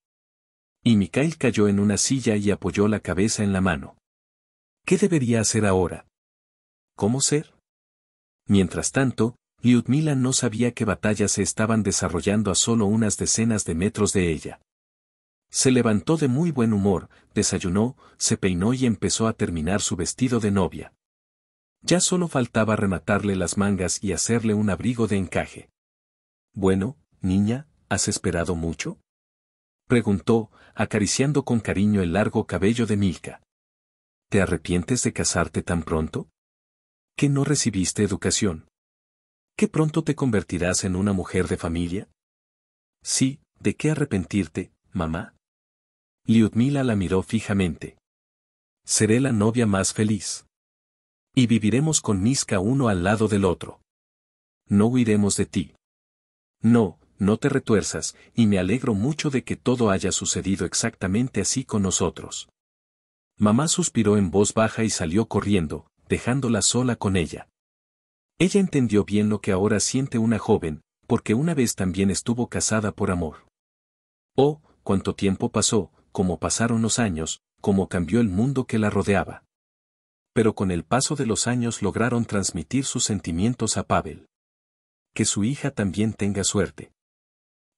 Y Mikhail cayó en una silla y apoyó la cabeza en la mano. ¿Qué debería hacer ahora? ¿Cómo ser? Mientras tanto, Lyudmila no sabía qué batallas se estaban desarrollando a solo unas decenas de metros de ella. Se levantó de muy buen humor, desayunó, se peinó y empezó a terminar su vestido de novia. Ya solo faltaba rematarle las mangas y hacerle un abrigo de encaje. Bueno, niña, ¿has esperado mucho? Preguntó, acariciando con cariño el largo cabello de Milka. ¿Te arrepientes de casarte tan pronto? ¿Que no recibiste educación? ¿Que pronto te convertirás en una mujer de familia? Sí, ¿de qué arrepentirte, mamá? Lyudmila la miró fijamente. Seré la novia más feliz. Y viviremos con Miska uno al lado del otro. No huiremos de ti. No, no te retuerzas, y me alegro mucho de que todo haya sucedido exactamente así con nosotros. Mamá suspiró en voz baja y salió corriendo, dejándola sola con ella. Ella entendió bien lo que ahora siente una joven, porque una vez también estuvo casada por amor. Oh, cuánto tiempo pasó, cómo pasaron los años, cómo cambió el mundo que la rodeaba. Pero con el paso de los años lograron transmitir sus sentimientos a Pavel. Que su hija también tenga suerte.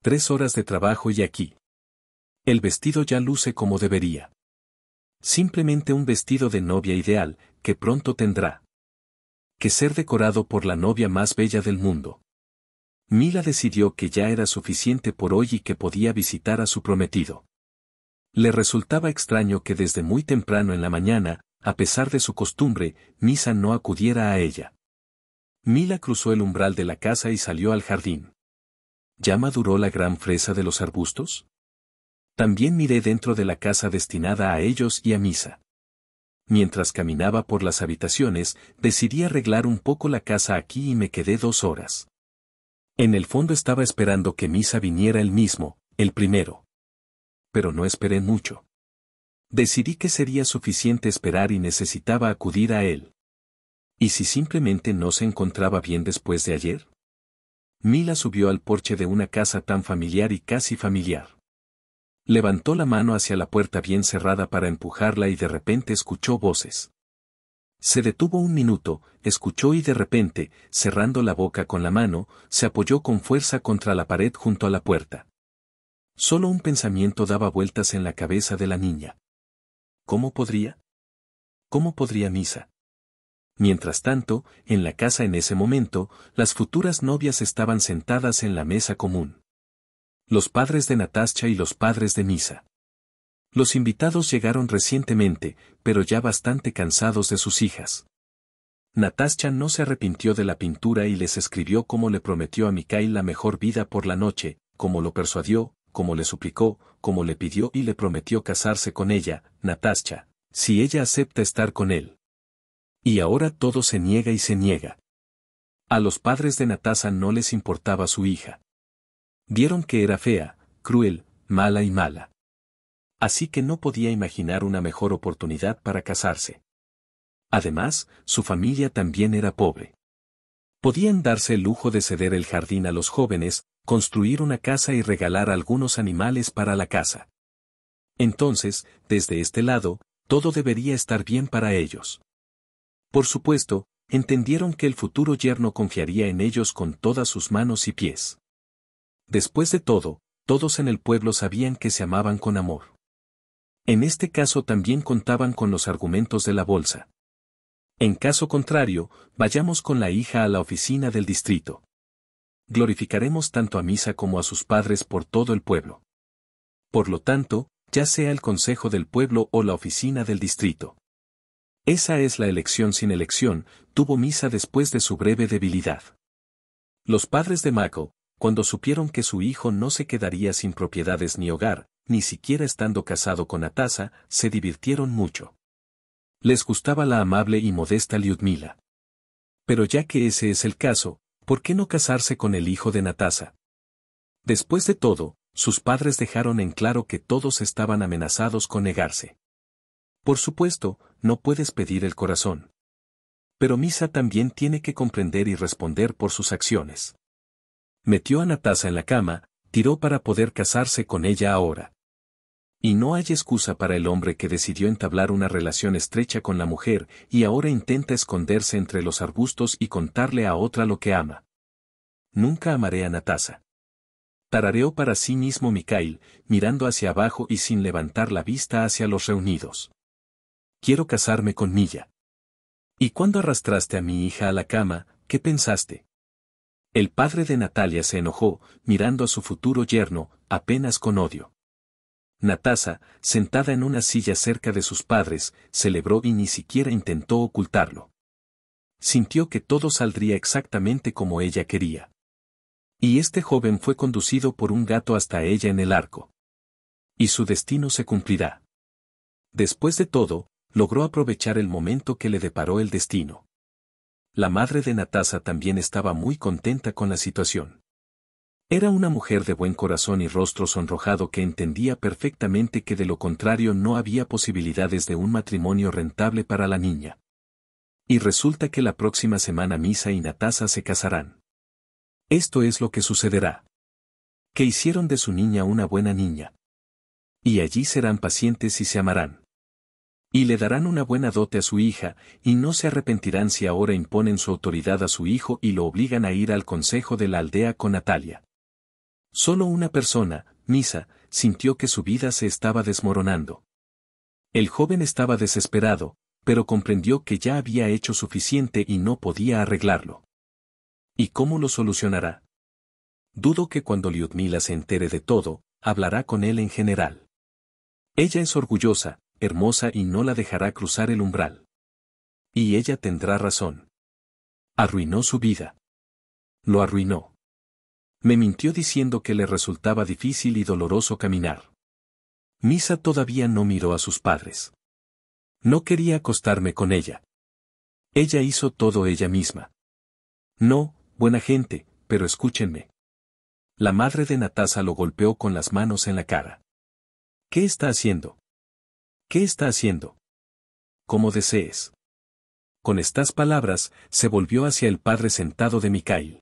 3 horas de trabajo y aquí. El vestido ya luce como debería. Simplemente un vestido de novia ideal, que pronto tendrá que ser decorado por la novia más bella del mundo. Mila decidió que ya era suficiente por hoy y que podía visitar a su prometido. Le resultaba extraño que desde muy temprano en la mañana, a pesar de su costumbre, Misa no acudiera a ella. Mila cruzó el umbral de la casa y salió al jardín. ¿Ya maduró la gran fresa de los arbustos? También miré dentro de la casa destinada a ellos y a Misa. Mientras caminaba por las habitaciones, decidí arreglar un poco la casa aquí y me quedé 2 horas. En el fondo estaba esperando que Misa viniera él mismo, el primero. Pero no esperé mucho. Decidí que sería suficiente esperar y necesitaba acudir a él. ¿Y si simplemente no se encontraba bien después de ayer? Mila subió al porche de una casa tan familiar y casi familiar. Levantó la mano hacia la puerta bien cerrada para empujarla y de repente escuchó voces. Se detuvo un minuto, escuchó y de repente, cerrando la boca con la mano, se apoyó con fuerza contra la pared junto a la puerta. Solo un pensamiento daba vueltas en la cabeza de la niña. ¿Cómo podría? ¿Cómo podría Misa? Mientras tanto, en la casa en ese momento, las futuras novias estaban sentadas en la mesa común. Los padres de Natascha y los padres de Misa. Los invitados llegaron recientemente, pero ya bastante cansados de sus hijas. Natascha no se arrepintió de la pintura y les escribió cómo le prometió a Mikhail la mejor vida por la noche, cómo lo persuadió, cómo le suplicó, cómo le pidió y le prometió casarse con ella, Natascha, si ella acepta estar con él. Y ahora todo se niega y se niega. A los padres de Natasha no les importaba su hija. Vieron que era fea, cruel, mala y mala. Así que no podía imaginar una mejor oportunidad para casarse. Además, su familia también era pobre. Podían darse el lujo de ceder el jardín a los jóvenes, construir una casa y regalar algunos animales para la casa. Entonces, desde este lado, todo debería estar bien para ellos. Por supuesto, entendieron que el futuro yerno confiaría en ellos con todas sus manos y pies. Después de todo, todos en el pueblo sabían que se amaban con amor. En este caso también contaban con los argumentos de la bolsa. En caso contrario, vayamos con la hija a la oficina del distrito. Glorificaremos tanto a Misa como a sus padres por todo el pueblo. Por lo tanto, ya sea el consejo del pueblo o la oficina del distrito. Esa es la elección sin elección, tuvo Misa después de su breve debilidad. Los padres de Mako, cuando supieron que su hijo no se quedaría sin propiedades ni hogar, ni siquiera estando casado con Natasha, se divirtieron mucho. Les gustaba la amable y modesta Lyudmila. Pero ya que ese es el caso, ¿por qué no casarse con el hijo de Natasha? Después de todo, sus padres dejaron en claro que todos estaban amenazados con negarse. Por supuesto, no puedes pedir el corazón. Pero Misa también tiene que comprender y responder por sus acciones. Metió a Natasha en la cama, tiró para poder casarse con ella ahora. Y no hay excusa para el hombre que decidió entablar una relación estrecha con la mujer y ahora intenta esconderse entre los arbustos y contarle a otra lo que ama. Nunca amaré a Natasha. Tarareó para sí mismo Mikhail, mirando hacia abajo y sin levantar la vista hacia los reunidos. Quiero casarme con Milla. ¿Y cuando arrastraste a mi hija a la cama, qué pensaste? El padre de Natalia se enojó, mirando a su futuro yerno, apenas con odio. Natasha, sentada en una silla cerca de sus padres, celebró y ni siquiera intentó ocultarlo. Sintió que todo saldría exactamente como ella quería. Y este joven fue conducido por un gato hasta ella en el arco. Y su destino se cumplirá. Después de todo, logró aprovechar el momento que le deparó el destino. La madre de Natasha también estaba muy contenta con la situación. Era una mujer de buen corazón y rostro sonrojado que entendía perfectamente que de lo contrario no había posibilidades de un matrimonio rentable para la niña. Y resulta que la próxima semana Misa y Natasha se casarán. Esto es lo que sucederá. Que hicieron de su niña una buena niña. Y allí serán pacientes y se amarán. Y le darán una buena dote a su hija, y no se arrepentirán si ahora imponen su autoridad a su hijo y lo obligan a ir al consejo de la aldea con Natalia. Solo una persona, Misa, sintió que su vida se estaba desmoronando. El joven estaba desesperado, pero comprendió que ya había hecho suficiente y no podía arreglarlo. ¿Y cómo lo solucionará? Dudo que cuando Lyudmila se entere de todo, hablará con él en general. Ella es orgullosa, hermosa y no la dejará cruzar el umbral. Y ella tendrá razón. Arruinó su vida. Lo arruinó. Me mintió diciendo que le resultaba difícil y doloroso caminar. Misa todavía no miró a sus padres. No quería acostarme con ella. Ella hizo todo ella misma. No, buena gente, pero escúchenme. La madre de Natasa lo golpeó con las manos en la cara. ¿Qué está haciendo? ¿Qué está haciendo? Como desees. Con estas palabras, se volvió hacia el padre sentado de Mikhail.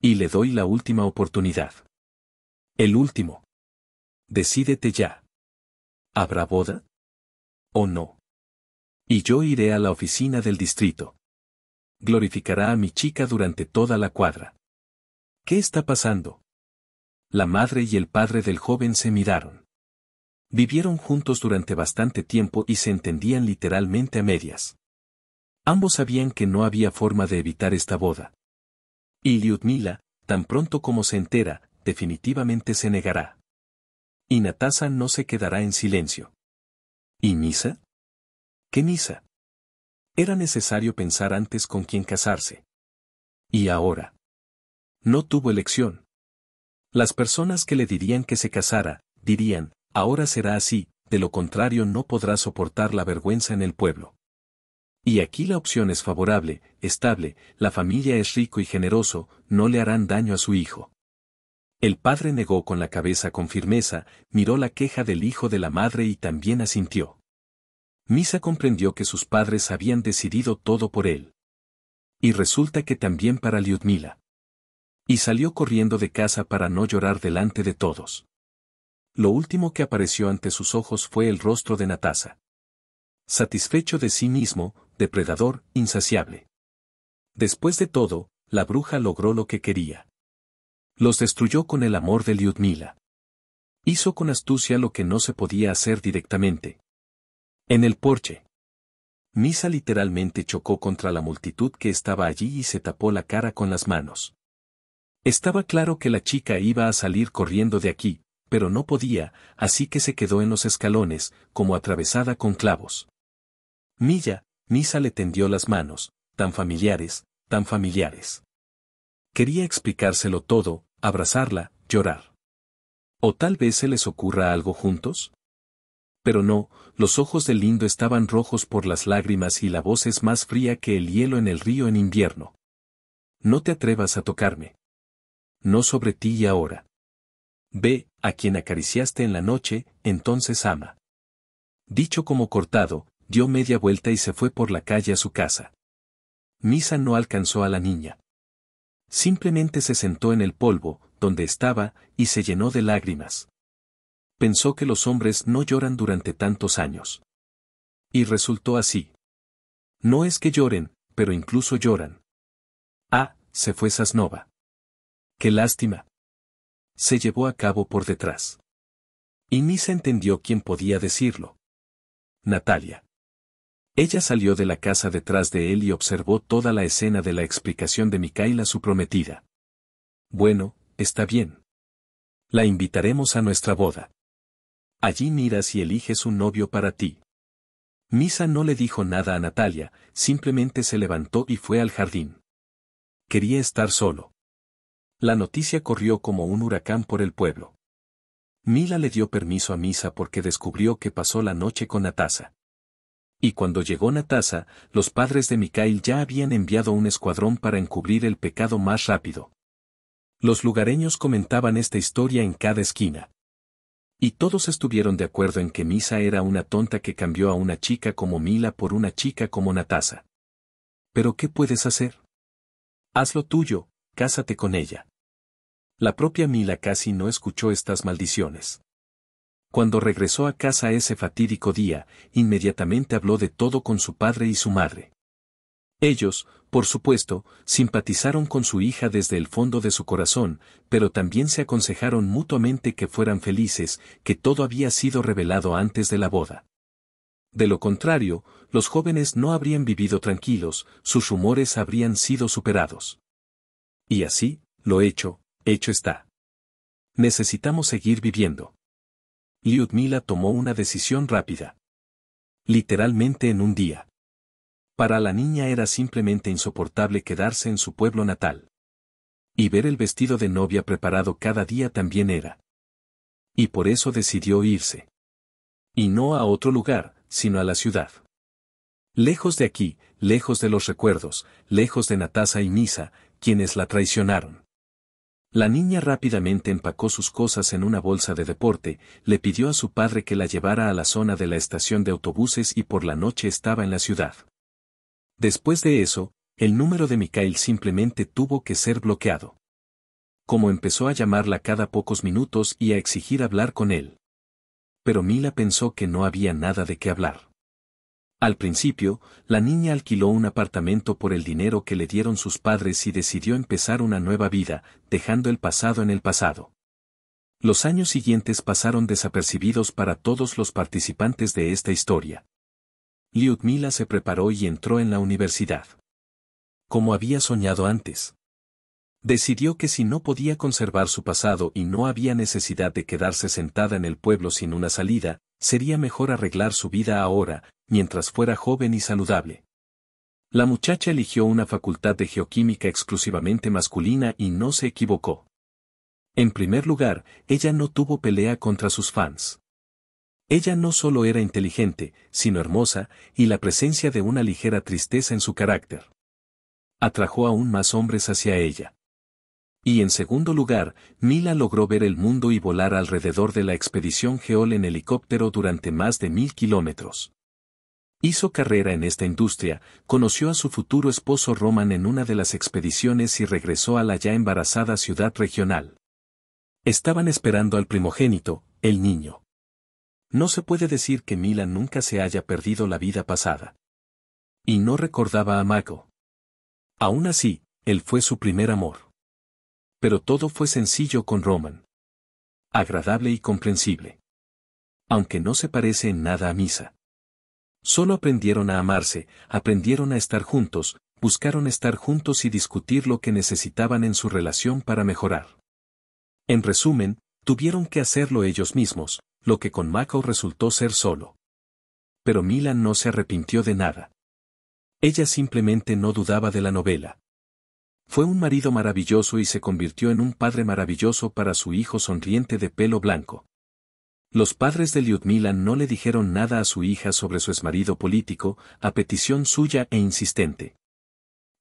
Y le doy la última oportunidad. El último. Decídete ya. ¿Habrá boda? ¿O no? Y yo iré a la oficina del distrito. Glorificará a mi chica durante toda la cuadra. ¿Qué está pasando? La madre y el padre del joven se miraron. Vivieron juntos durante bastante tiempo y se entendían literalmente a medias. Ambos sabían que no había forma de evitar esta boda. Y Lyudmila, tan pronto como se entera, definitivamente se negará. Y Natasa no se quedará en silencio. ¿Y Misa? ¿Qué Misa? Era necesario pensar antes con quién casarse. ¿Y ahora? No tuvo elección. Las personas que le dirían que se casara, dirían, ahora será así, de lo contrario no podrá soportar la vergüenza en el pueblo. Y aquí la opción es favorable, estable, la familia es rico y generoso, no le harán daño a su hijo. El padre negó con la cabeza con firmeza, miró la queja del hijo de la madre y también asintió. Misa comprendió que sus padres habían decidido todo por él. Y resulta que también para Lyudmila. Y salió corriendo de casa para no llorar delante de todos. Lo último que apareció ante sus ojos fue el rostro de Natasa. Satisfecho de sí mismo, depredador, insaciable. Después de todo, la bruja logró lo que quería. Los destruyó con el amor de Lyudmila. Hizo con astucia lo que no se podía hacer directamente. En el porche. Misa literalmente chocó contra la multitud que estaba allí y se tapó la cara con las manos. Estaba claro que la chica iba a salir corriendo de aquí, pero no podía, así que se quedó en los escalones, como atravesada con clavos. Misa le tendió las manos, tan familiares, tan familiares. Quería explicárselo todo, abrazarla, llorar. ¿O tal vez se les ocurra algo juntos? Pero no, los ojos del lindo estaban rojos por las lágrimas y la voz es más fría que el hielo en el río en invierno. No te atrevas a tocarme. No sobre ti y ahora. Ve, a quien acariciaste en la noche, entonces ama. Dicho como cortado, dio media vuelta y se fue por la calle a su casa. Misa no alcanzó a la niña. Simplemente se sentó en el polvo, donde estaba, y se llenó de lágrimas. Pensó que los hombres no lloran durante tantos años. Y resultó así. No es que lloren, pero incluso lloran. Ah, se fue Sasnova. ¡Qué lástima! Se llevó a cabo por detrás. Y Misa entendió quién podía decirlo. Natalia. Ella salió de la casa detrás de él y observó toda la escena de la explicación de Mikhail a su prometida. Bueno, está bien. La invitaremos a nuestra boda. Allí miras y eliges un novio para ti. Misa no le dijo nada a Natalia, simplemente se levantó y fue al jardín. Quería estar solo. La noticia corrió como un huracán por el pueblo. Mila le dio permiso a Misa porque descubrió que pasó la noche con Natasa. Y cuando llegó Natasa, los padres de Mikhail ya habían enviado un escuadrón para encubrir el pecado más rápido. Los lugareños comentaban esta historia en cada esquina. Y todos estuvieron de acuerdo en que Misa era una tonta que cambió a una chica como Mila por una chica como Natasa. ¿Pero qué puedes hacer? Haz lo tuyo, cásate con ella. La propia Mila casi no escuchó estas maldiciones. Cuando regresó a casa ese fatídico día, inmediatamente habló de todo con su padre y su madre. Ellos, por supuesto, simpatizaron con su hija desde el fondo de su corazón, pero también se aconsejaron mutuamente que fueran felices, que todo había sido revelado antes de la boda. De lo contrario, los jóvenes no habrían vivido tranquilos, sus rumores habrían sido superados. Y así, lo hecho está. Necesitamos seguir viviendo. Lyudmila tomó una decisión rápida. Literalmente en un día. Para la niña era simplemente insoportable quedarse en su pueblo natal. Y ver el vestido de novia preparado cada día también era. Y por eso decidió irse. Y no a otro lugar, sino a la ciudad. Lejos de aquí, lejos de los recuerdos, lejos de Natasa y Misa, quienes la traicionaron. La niña rápidamente empacó sus cosas en una bolsa de deporte, le pidió a su padre que la llevara a la zona de la estación de autobuses y por la noche estaba en la ciudad. Después de eso, el número de Mikhail simplemente tuvo que ser bloqueado. Como empezó a llamarla cada pocos minutos y a exigir hablar con él. Pero Mila pensó que no había nada de qué hablar. Al principio, la niña alquiló un apartamento por el dinero que le dieron sus padres y decidió empezar una nueva vida, dejando el pasado en el pasado. Los años siguientes pasaron desapercibidos para todos los participantes de esta historia. Lyudmila se preparó y entró en la universidad. Como había soñado antes. Decidió que si no podía conservar su pasado y no había necesidad de quedarse sentada en el pueblo sin una salida, sería mejor arreglar su vida ahora, mientras fuera joven y saludable. La muchacha eligió una facultad de geoquímica exclusivamente masculina y no se equivocó. En primer lugar, ella no tuvo pelea contra sus fans. Ella no solo era inteligente, sino hermosa, y la presencia de una ligera tristeza en su carácter atrajo aún más hombres hacia ella. Y en segundo lugar, Mila logró ver el mundo y volar alrededor de la expedición Geol en helicóptero durante más de 1000 kilómetros. Hizo carrera en esta industria, conoció a su futuro esposo Roman en una de las expediciones y regresó a la ya embarazada ciudad regional. Estaban esperando al primogénito, el niño. No se puede decir que Mila nunca se haya perdido la vida pasada. Y no recordaba a Mako. Aún así, él fue su primer amor. Pero todo fue sencillo con Roman. Agradable y comprensible. Aunque no se parece en nada a Misa. Solo aprendieron a amarse, aprendieron a estar juntos, buscaron estar juntos y discutir lo que necesitaban en su relación para mejorar. En resumen, tuvieron que hacerlo ellos mismos, lo que con Mako resultó ser solo. Pero Mila no se arrepintió de nada. Ella simplemente no dudaba de la novela. Fue un marido maravilloso y se convirtió en un padre maravilloso para su hijo sonriente de pelo blanco. Los padres de Lyudmila no le dijeron nada a su hija sobre su exmarido político, a petición suya e insistente.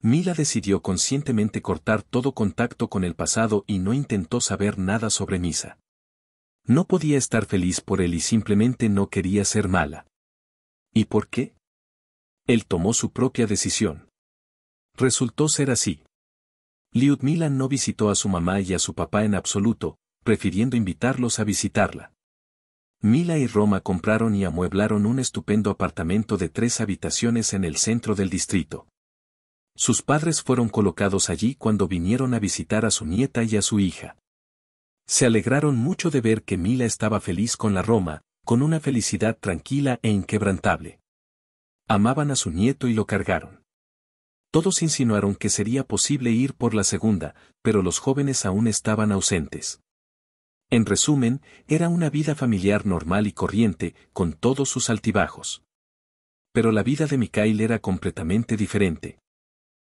Mila decidió conscientemente cortar todo contacto con el pasado y no intentó saber nada sobre Misa. No podía estar feliz por él y simplemente no quería ser mala. ¿Y por qué? Él tomó su propia decisión. Resultó ser así. Lyudmila no visitó a su mamá y a su papá en absoluto, prefiriendo invitarlos a visitarla. Mila y Roma compraron y amueblaron un estupendo apartamento de 3 habitaciones en el centro del distrito. Sus padres fueron colocados allí cuando vinieron a visitar a su nieta y a su hija. Se alegraron mucho de ver que Mila estaba feliz con la Roma, con una felicidad tranquila e inquebrantable. Amaban a su nieto y lo cargaron. Todos insinuaron que sería posible ir por la segunda, pero los jóvenes aún estaban ausentes. En resumen, era una vida familiar normal y corriente, con todos sus altibajos. Pero la vida de Mikhail era completamente diferente.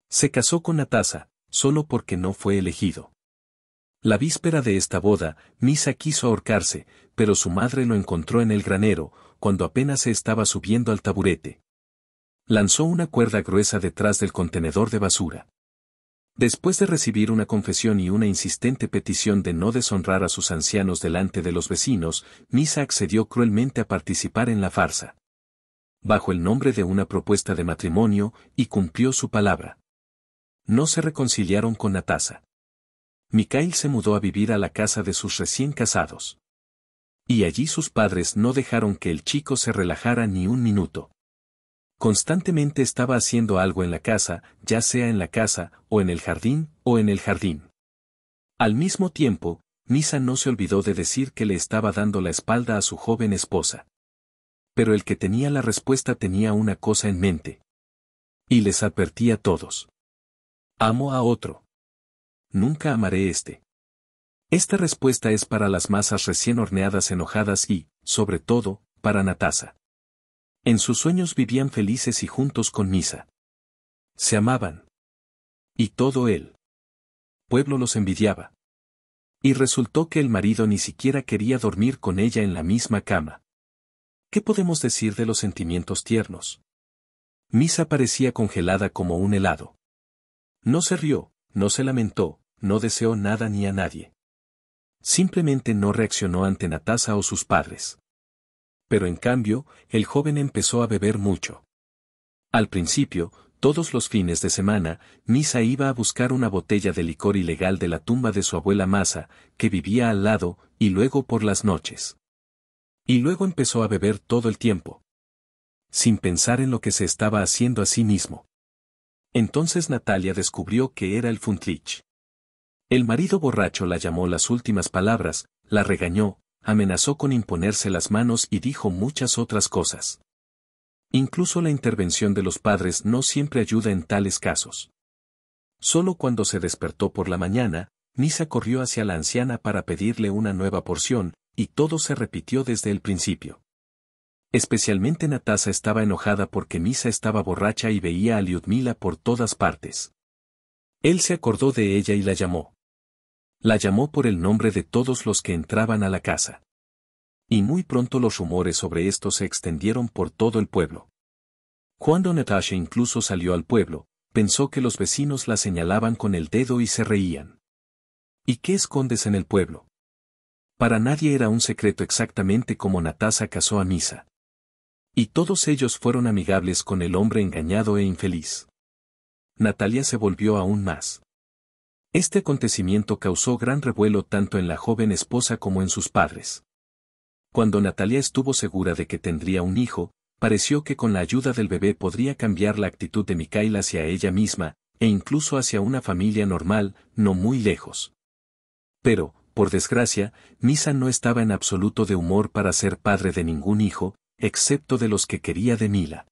Se casó con Natasa, solo porque no fue elegido. La víspera de esta boda, Misa quiso ahorcarse, pero su madre lo encontró en el granero, cuando apenas se estaba subiendo al taburete. Lanzó una cuerda gruesa detrás del contenedor de basura. Después de recibir una confesión y una insistente petición de no deshonrar a sus ancianos delante de los vecinos, Misa accedió cruelmente a participar en la farsa. Bajo el nombre de una propuesta de matrimonio, y cumplió su palabra. No se reconciliaron con Natasa. Mikhail se mudó a vivir a la casa de sus recién casados. Y allí sus padres no dejaron que el chico se relajara ni un minuto. Constantemente estaba haciendo algo en la casa, ya sea en la casa, o en el jardín, o en el jardín. Al mismo tiempo, Misa no se olvidó de decir que le estaba dando la espalda a su joven esposa. Pero el que tenía la respuesta tenía una cosa en mente. Y les advertí a todos. Amo a otro. Nunca amaré este. Esta respuesta es para las masas recién horneadas enojadas y, sobre todo, para Natasa. En sus sueños vivían felices y juntos con Misa. Se amaban. Y todo el pueblo los envidiaba. Y resultó que el marido ni siquiera quería dormir con ella en la misma cama. ¿Qué podemos decir de los sentimientos tiernos? Misa parecía congelada como un helado. No se rió, no se lamentó, no deseó nada ni a nadie. Simplemente no reaccionó ante Natasa o sus padres. Pero en cambio, el joven empezó a beber mucho. Al principio, todos los fines de semana, Misa iba a buscar una botella de licor ilegal de la tumba de su abuela Masa, que vivía al lado, y luego por las noches. Y luego empezó a beber todo el tiempo. Sin pensar en lo que se estaba haciendo a sí mismo. Entonces Natalia descubrió que era el Funtlich. El marido borracho la llamó las últimas palabras, la regañó, amenazó con imponerse las manos y dijo muchas otras cosas. Incluso la intervención de los padres no siempre ayuda en tales casos. Solo cuando se despertó por la mañana, Misa corrió hacia la anciana para pedirle una nueva porción, y todo se repitió desde el principio. Especialmente Natasa estaba enojada porque Misa estaba borracha y veía a Lyudmila por todas partes. Él se acordó de ella y la llamó. La llamó por el nombre de todos los que entraban a la casa. Y muy pronto los rumores sobre esto se extendieron por todo el pueblo. Cuando Natasha incluso salió al pueblo, pensó que los vecinos la señalaban con el dedo y se reían. ¿Y qué escondes en el pueblo? Para nadie era un secreto exactamente cómo Natasa casó a Misa. Y todos ellos fueron amigables con el hombre engañado e infeliz. Natalia se volvió aún más. Este acontecimiento causó gran revuelo tanto en la joven esposa como en sus padres. Cuando Natalia estuvo segura de que tendría un hijo, pareció que con la ayuda del bebé podría cambiar la actitud de Mikhail hacia ella misma, e incluso hacia una familia normal, no muy lejos. Pero, por desgracia, Misa no estaba en absoluto de humor para ser padre de ningún hijo, excepto de los que quería de Mila.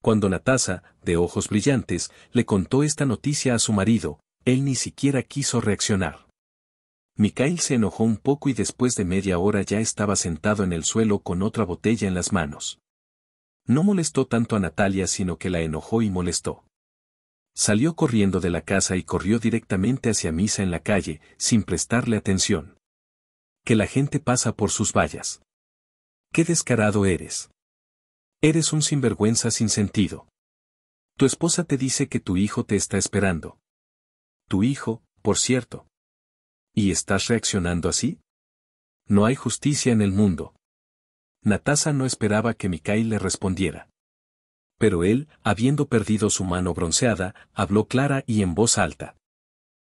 Cuando Natasa, de ojos brillantes, le contó esta noticia a su marido, él ni siquiera quiso reaccionar. Mikhail se enojó un poco y después de media hora ya estaba sentado en el suelo con otra botella en las manos. No molestó tanto a Natalia sino que la enojó y molestó. Salió corriendo de la casa y corrió directamente hacia Misa en la calle, sin prestarle atención. Que la gente pasa por sus vallas. ¡Qué descarado eres! Eres un sinvergüenza sin sentido. Tu esposa te dice que tu hijo te está esperando. Tu hijo, por cierto. ¿Y estás reaccionando así? No hay justicia en el mundo. Natasa no esperaba que Mikhail le respondiera. Pero él, habiendo perdido su mano bronceada, habló clara y en voz alta.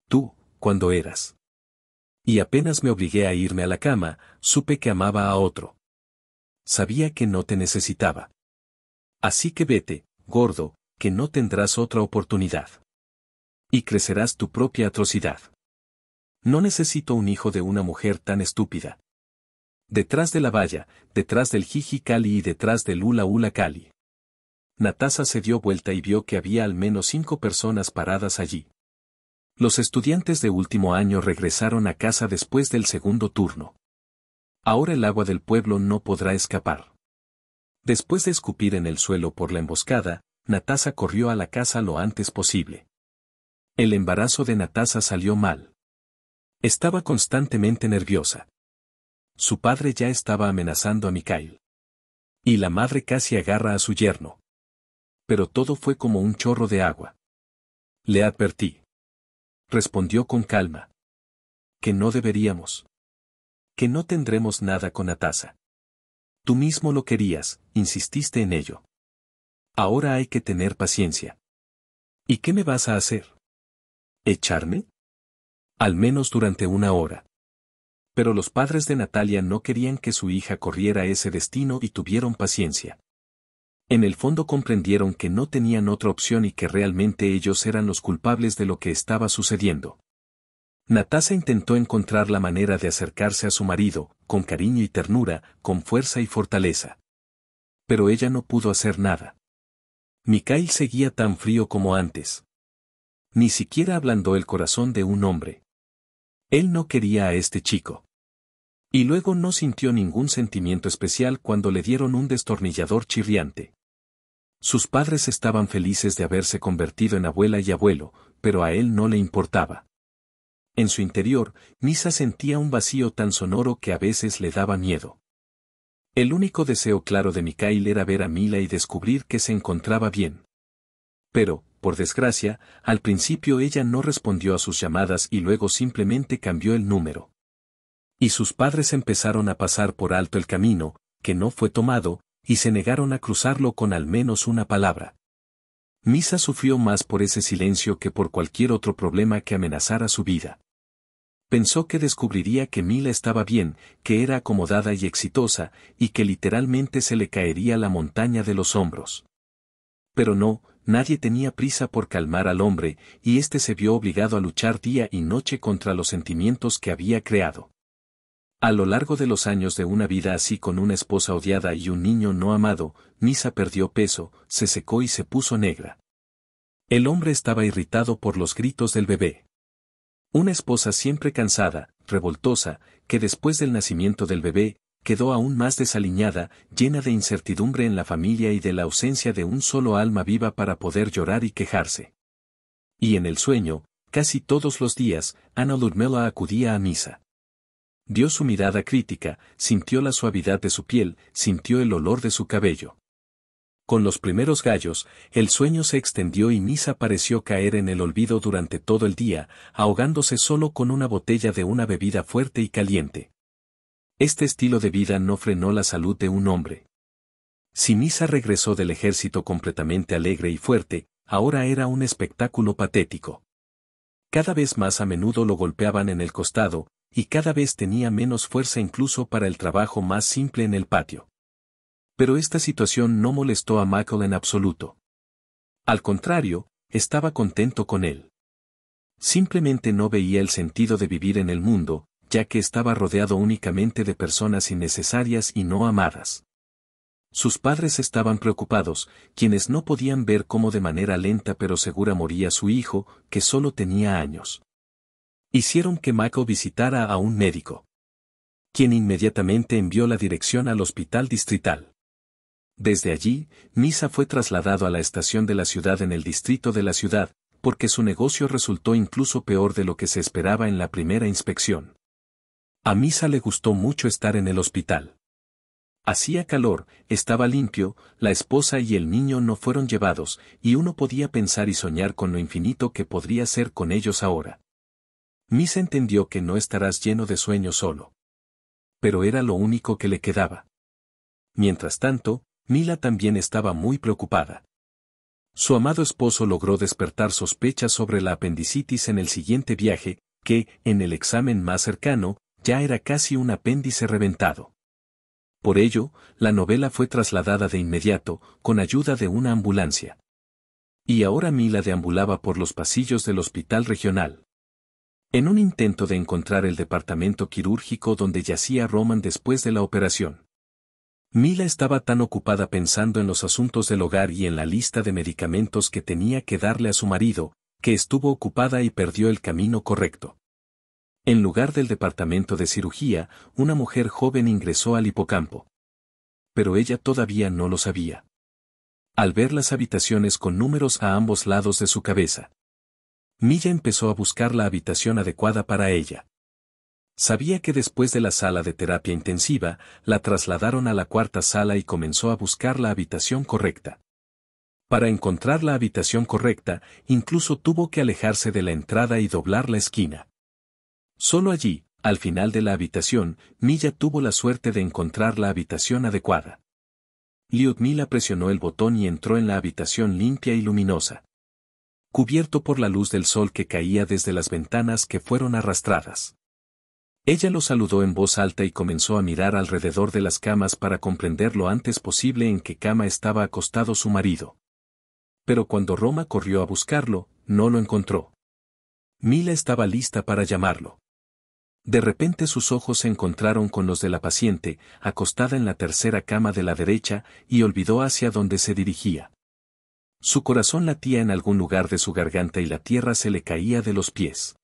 Tú, cuando eras. Y apenas me obligué a irme a la cama, supe que amaba a otro. Sabía que no te necesitaba. Así que vete, gordo, que no tendrás otra oportunidad. Y crecerás tu propia atrocidad. No necesito un hijo de una mujer tan estúpida. Detrás de la valla, detrás del Jiji Kali y detrás del Ula Ula Kali. Natasa se dio vuelta y vio que había al menos 5 personas paradas allí. Los estudiantes de último año regresaron a casa después del segundo turno. Ahora el agua del pueblo no podrá escapar. Después de escupir en el suelo por la emboscada, Natasa corrió a la casa lo antes posible. El embarazo de Natasa salió mal. Estaba constantemente nerviosa. Su padre ya estaba amenazando a Mikhail. Y la madre casi agarra a su yerno. Pero todo fue como un chorro de agua. Le advertí. Respondió con calma. Que no deberíamos. Que no tendremos nada con Natasa. Tú mismo lo querías, insististe en ello. Ahora hay que tener paciencia. ¿Y qué me vas a hacer? ¿Echarme? Al menos durante una hora. Pero los padres de Natalia no querían que su hija corriera ese destino y tuvieron paciencia. En el fondo comprendieron que no tenían otra opción y que realmente ellos eran los culpables de lo que estaba sucediendo. Natasha intentó encontrar la manera de acercarse a su marido, con cariño y ternura, con fuerza y fortaleza. Pero ella no pudo hacer nada. Mikhail seguía tan frío como antes. Ni siquiera ablandó el corazón de un hombre. Él no quería a este chico. Y luego no sintió ningún sentimiento especial cuando le dieron un destornillador chirriante. Sus padres estaban felices de haberse convertido en abuela y abuelo, pero a él no le importaba. En su interior, Misa sentía un vacío tan sonoro que a veces le daba miedo. El único deseo claro de Mikhail era ver a Mila y descubrir que se encontraba bien. Pero, por desgracia, al principio ella no respondió a sus llamadas y luego simplemente cambió el número. Y sus padres empezaron a pasar por alto el camino, que no fue tomado, y se negaron a cruzarlo con al menos una palabra. Misa sufrió más por ese silencio que por cualquier otro problema que amenazara su vida. Pensó que descubriría que Mila estaba bien, que era acomodada y exitosa, y que literalmente se le caería la montaña de los hombros. Pero no, nadie tenía prisa por calmar al hombre, y éste se vio obligado a luchar día y noche contra los sentimientos que había creado. A lo largo de los años de una vida así con una esposa odiada y un niño no amado, Misa perdió peso, se secó y se puso negra. El hombre estaba irritado por los gritos del bebé. Una esposa siempre cansada, revoltosa, que después del nacimiento del bebé, quedó aún más desaliñada, llena de incertidumbre en la familia y de la ausencia de un solo alma viva para poder llorar y quejarse. Y en el sueño, casi todos los días, Anna Ludmila acudía a misa. Dio su mirada crítica, sintió la suavidad de su piel, sintió el olor de su cabello. Con los primeros gallos, el sueño se extendió y Misa pareció caer en el olvido durante todo el día, ahogándose solo con una botella de una bebida fuerte y caliente. Este estilo de vida no frenó la salud de un hombre. Si Misa regresó del ejército completamente alegre y fuerte, ahora era un espectáculo patético. Cada vez más a menudo lo golpeaban en el costado, y cada vez tenía menos fuerza incluso para el trabajo más simple en el patio. Pero esta situación no molestó a Michael en absoluto. Al contrario, estaba contento con él. Simplemente no veía el sentido de vivir en el mundo, ya que estaba rodeado únicamente de personas innecesarias y no amadas. Sus padres estaban preocupados, quienes no podían ver cómo de manera lenta pero segura moría su hijo, que solo tenía años. Hicieron que Michael visitara a un médico, quien inmediatamente envió la dirección al hospital distrital. Desde allí, Misa fue trasladado a la estación de la ciudad en el distrito de la ciudad, porque su negocio resultó incluso peor de lo que se esperaba en la primera inspección. A Misa le gustó mucho estar en el hospital. Hacía calor, estaba limpio, la esposa y el niño no fueron llevados, y uno podía pensar y soñar con lo infinito que podría ser con ellos ahora. Misa entendió que no estarás lleno de sueños solo. Pero era lo único que le quedaba. Mientras tanto, Mila también estaba muy preocupada. Su amado esposo logró despertar sospechas sobre la apendicitis en el siguiente viaje, que, en el examen más cercano, ya era casi un apéndice reventado. Por ello, la novela fue trasladada de inmediato, con ayuda de una ambulancia. Y ahora Mila deambulaba por los pasillos del hospital regional. En un intento de encontrar el departamento quirúrgico donde yacía Roman después de la operación. Mila estaba tan ocupada pensando en los asuntos del hogar y en la lista de medicamentos que tenía que darle a su marido, que estuvo ocupada y perdió el camino correcto. En lugar del departamento de cirugía, una mujer joven ingresó al hipocampo. Pero ella todavía no lo sabía. Al ver las habitaciones con números a ambos lados de su cabeza, Milla empezó a buscar la habitación adecuada para ella. Sabía que después de la sala de terapia intensiva, la trasladaron a la cuarta sala y comenzó a buscar la habitación correcta. Para encontrar la habitación correcta, incluso tuvo que alejarse de la entrada y doblar la esquina. Solo allí, al final de la habitación, Milla tuvo la suerte de encontrar la habitación adecuada. Lyudmila presionó el botón y entró en la habitación limpia y luminosa, cubierto por la luz del sol que caía desde las ventanas que fueron arrastradas. Ella lo saludó en voz alta y comenzó a mirar alrededor de las camas para comprender lo antes posible en qué cama estaba acostado su marido. Pero cuando Roma corrió a buscarlo, no lo encontró. Mila estaba lista para llamarlo. De repente sus ojos se encontraron con los de la paciente, acostada en la tercera cama de la derecha, y olvidó hacia dónde se dirigía. Su corazón latía en algún lugar de su garganta y la tierra se le caía de los pies.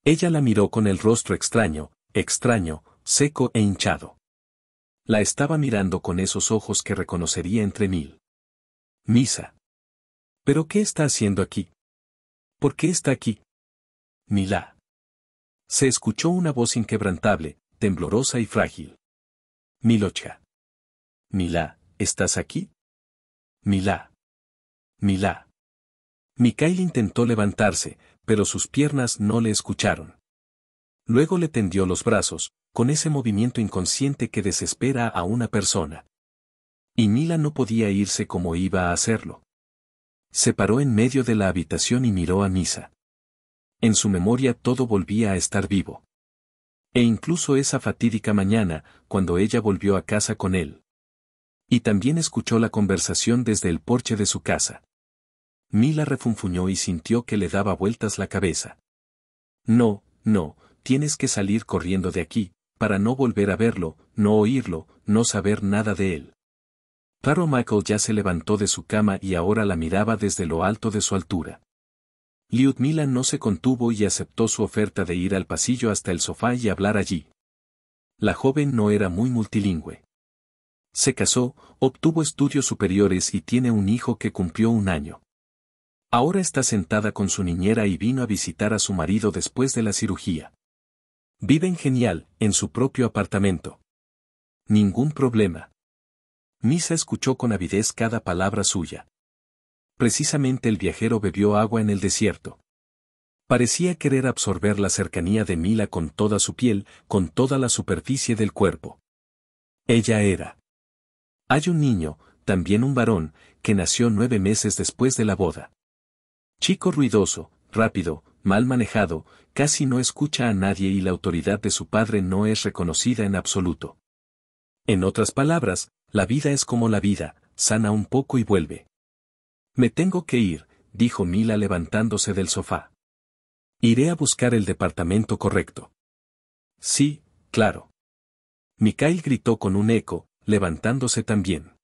Ella la miró con el rostro extraño, seco e hinchado. La estaba mirando con esos ojos que reconocería entre mil. Misa. ¿Pero qué está haciendo aquí? ¿Por qué está aquí? Mila. Se escuchó una voz inquebrantable, temblorosa y frágil. Milocha. Mila, ¿estás aquí? Mila. Mila. Mikhail intentó levantarse, pero sus piernas no le escucharon. Luego le tendió los brazos, con ese movimiento inconsciente que desespera a una persona. Y Mila no podía irse como iba a hacerlo. Se paró en medio de la habitación y miró a Misa. En su memoria todo volvía a estar vivo. E incluso esa fatídica mañana, cuando ella volvió a casa con él. Y también escuchó la conversación desde el porche de su casa. Mila refunfuñó y sintió que le daba vueltas la cabeza. No, tienes que salir corriendo de aquí, para no volver a verlo, no oírlo, no saber nada de él. Claro, Michael ya se levantó de su cama y ahora la miraba desde lo alto de su altura. Lyudmila no se contuvo y aceptó su oferta de ir al pasillo hasta el sofá y hablar allí. La joven no era muy multilingüe. Se casó, obtuvo estudios superiores y tiene un hijo que cumplió 1 año. Ahora está sentada con su niñera y vino a visitar a su marido después de la cirugía. Viven genial, en su propio apartamento. Ningún problema. Misa escuchó con avidez cada palabra suya. Precisamente el viajero bebió agua en el desierto. Parecía querer absorber la cercanía de Mila con toda su piel, con toda la superficie del cuerpo. Ella era. Hay un niño, también un varón, que nació 9 meses después de la boda. Chico ruidoso, rápido, mal manejado, casi no escucha a nadie y la autoridad de su padre no es reconocida en absoluto. En otras palabras, la vida es como la vida, sana un poco y vuelve. Me tengo que ir, dijo Mila levantándose del sofá. Iré a buscar el departamento correcto. Sí, claro. Mikhail gritó con un eco, levantándose también.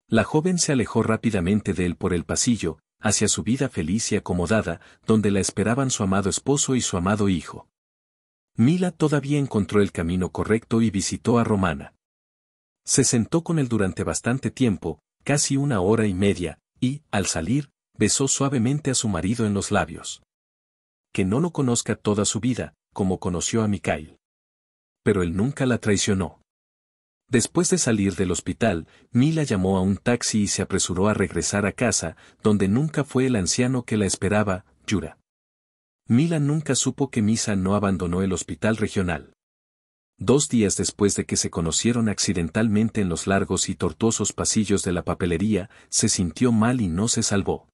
La joven se alejó rápidamente de él por el pasillo, hacia su vida feliz y acomodada, donde la esperaban su amado esposo y su amado hijo. Mila todavía encontró el camino correcto y visitó a Romana. Se sentó con él durante bastante tiempo, casi 1 hora y media, y, al salir, besó suavemente a su marido en los labios. Que no lo conozca toda su vida, como conoció a Mikhail. Pero él nunca la traicionó. Después de salir del hospital, Mila llamó a un taxi y se apresuró a regresar a casa, donde nunca fue el anciano que la esperaba, Yura. Mila nunca supo que Misa no abandonó el hospital regional. 2 días después de que se conocieron accidentalmente en los largos y tortuosos pasillos de la papelería, se sintió mal y no se salvó.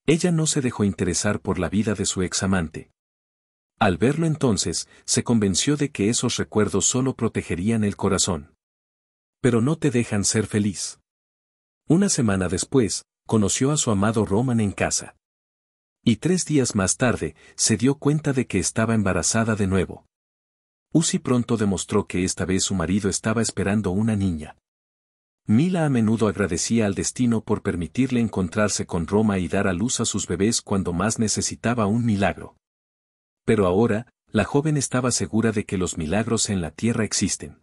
Ella no se dejó interesar por la vida de su examante. Al verlo entonces, se convenció de que esos recuerdos solo protegerían el corazón. Pero no te dejan ser feliz. 1 semana después, conoció a su amado Roman en casa. Y 3 días más tarde, se dio cuenta de que estaba embarazada de nuevo. Uzi pronto demostró que esta vez su marido estaba esperando una niña. Mila a menudo agradecía al destino por permitirle encontrarse con Roma y dar a luz a sus bebés cuando más necesitaba un milagro. Pero ahora, la joven estaba segura de que los milagros en la tierra existen.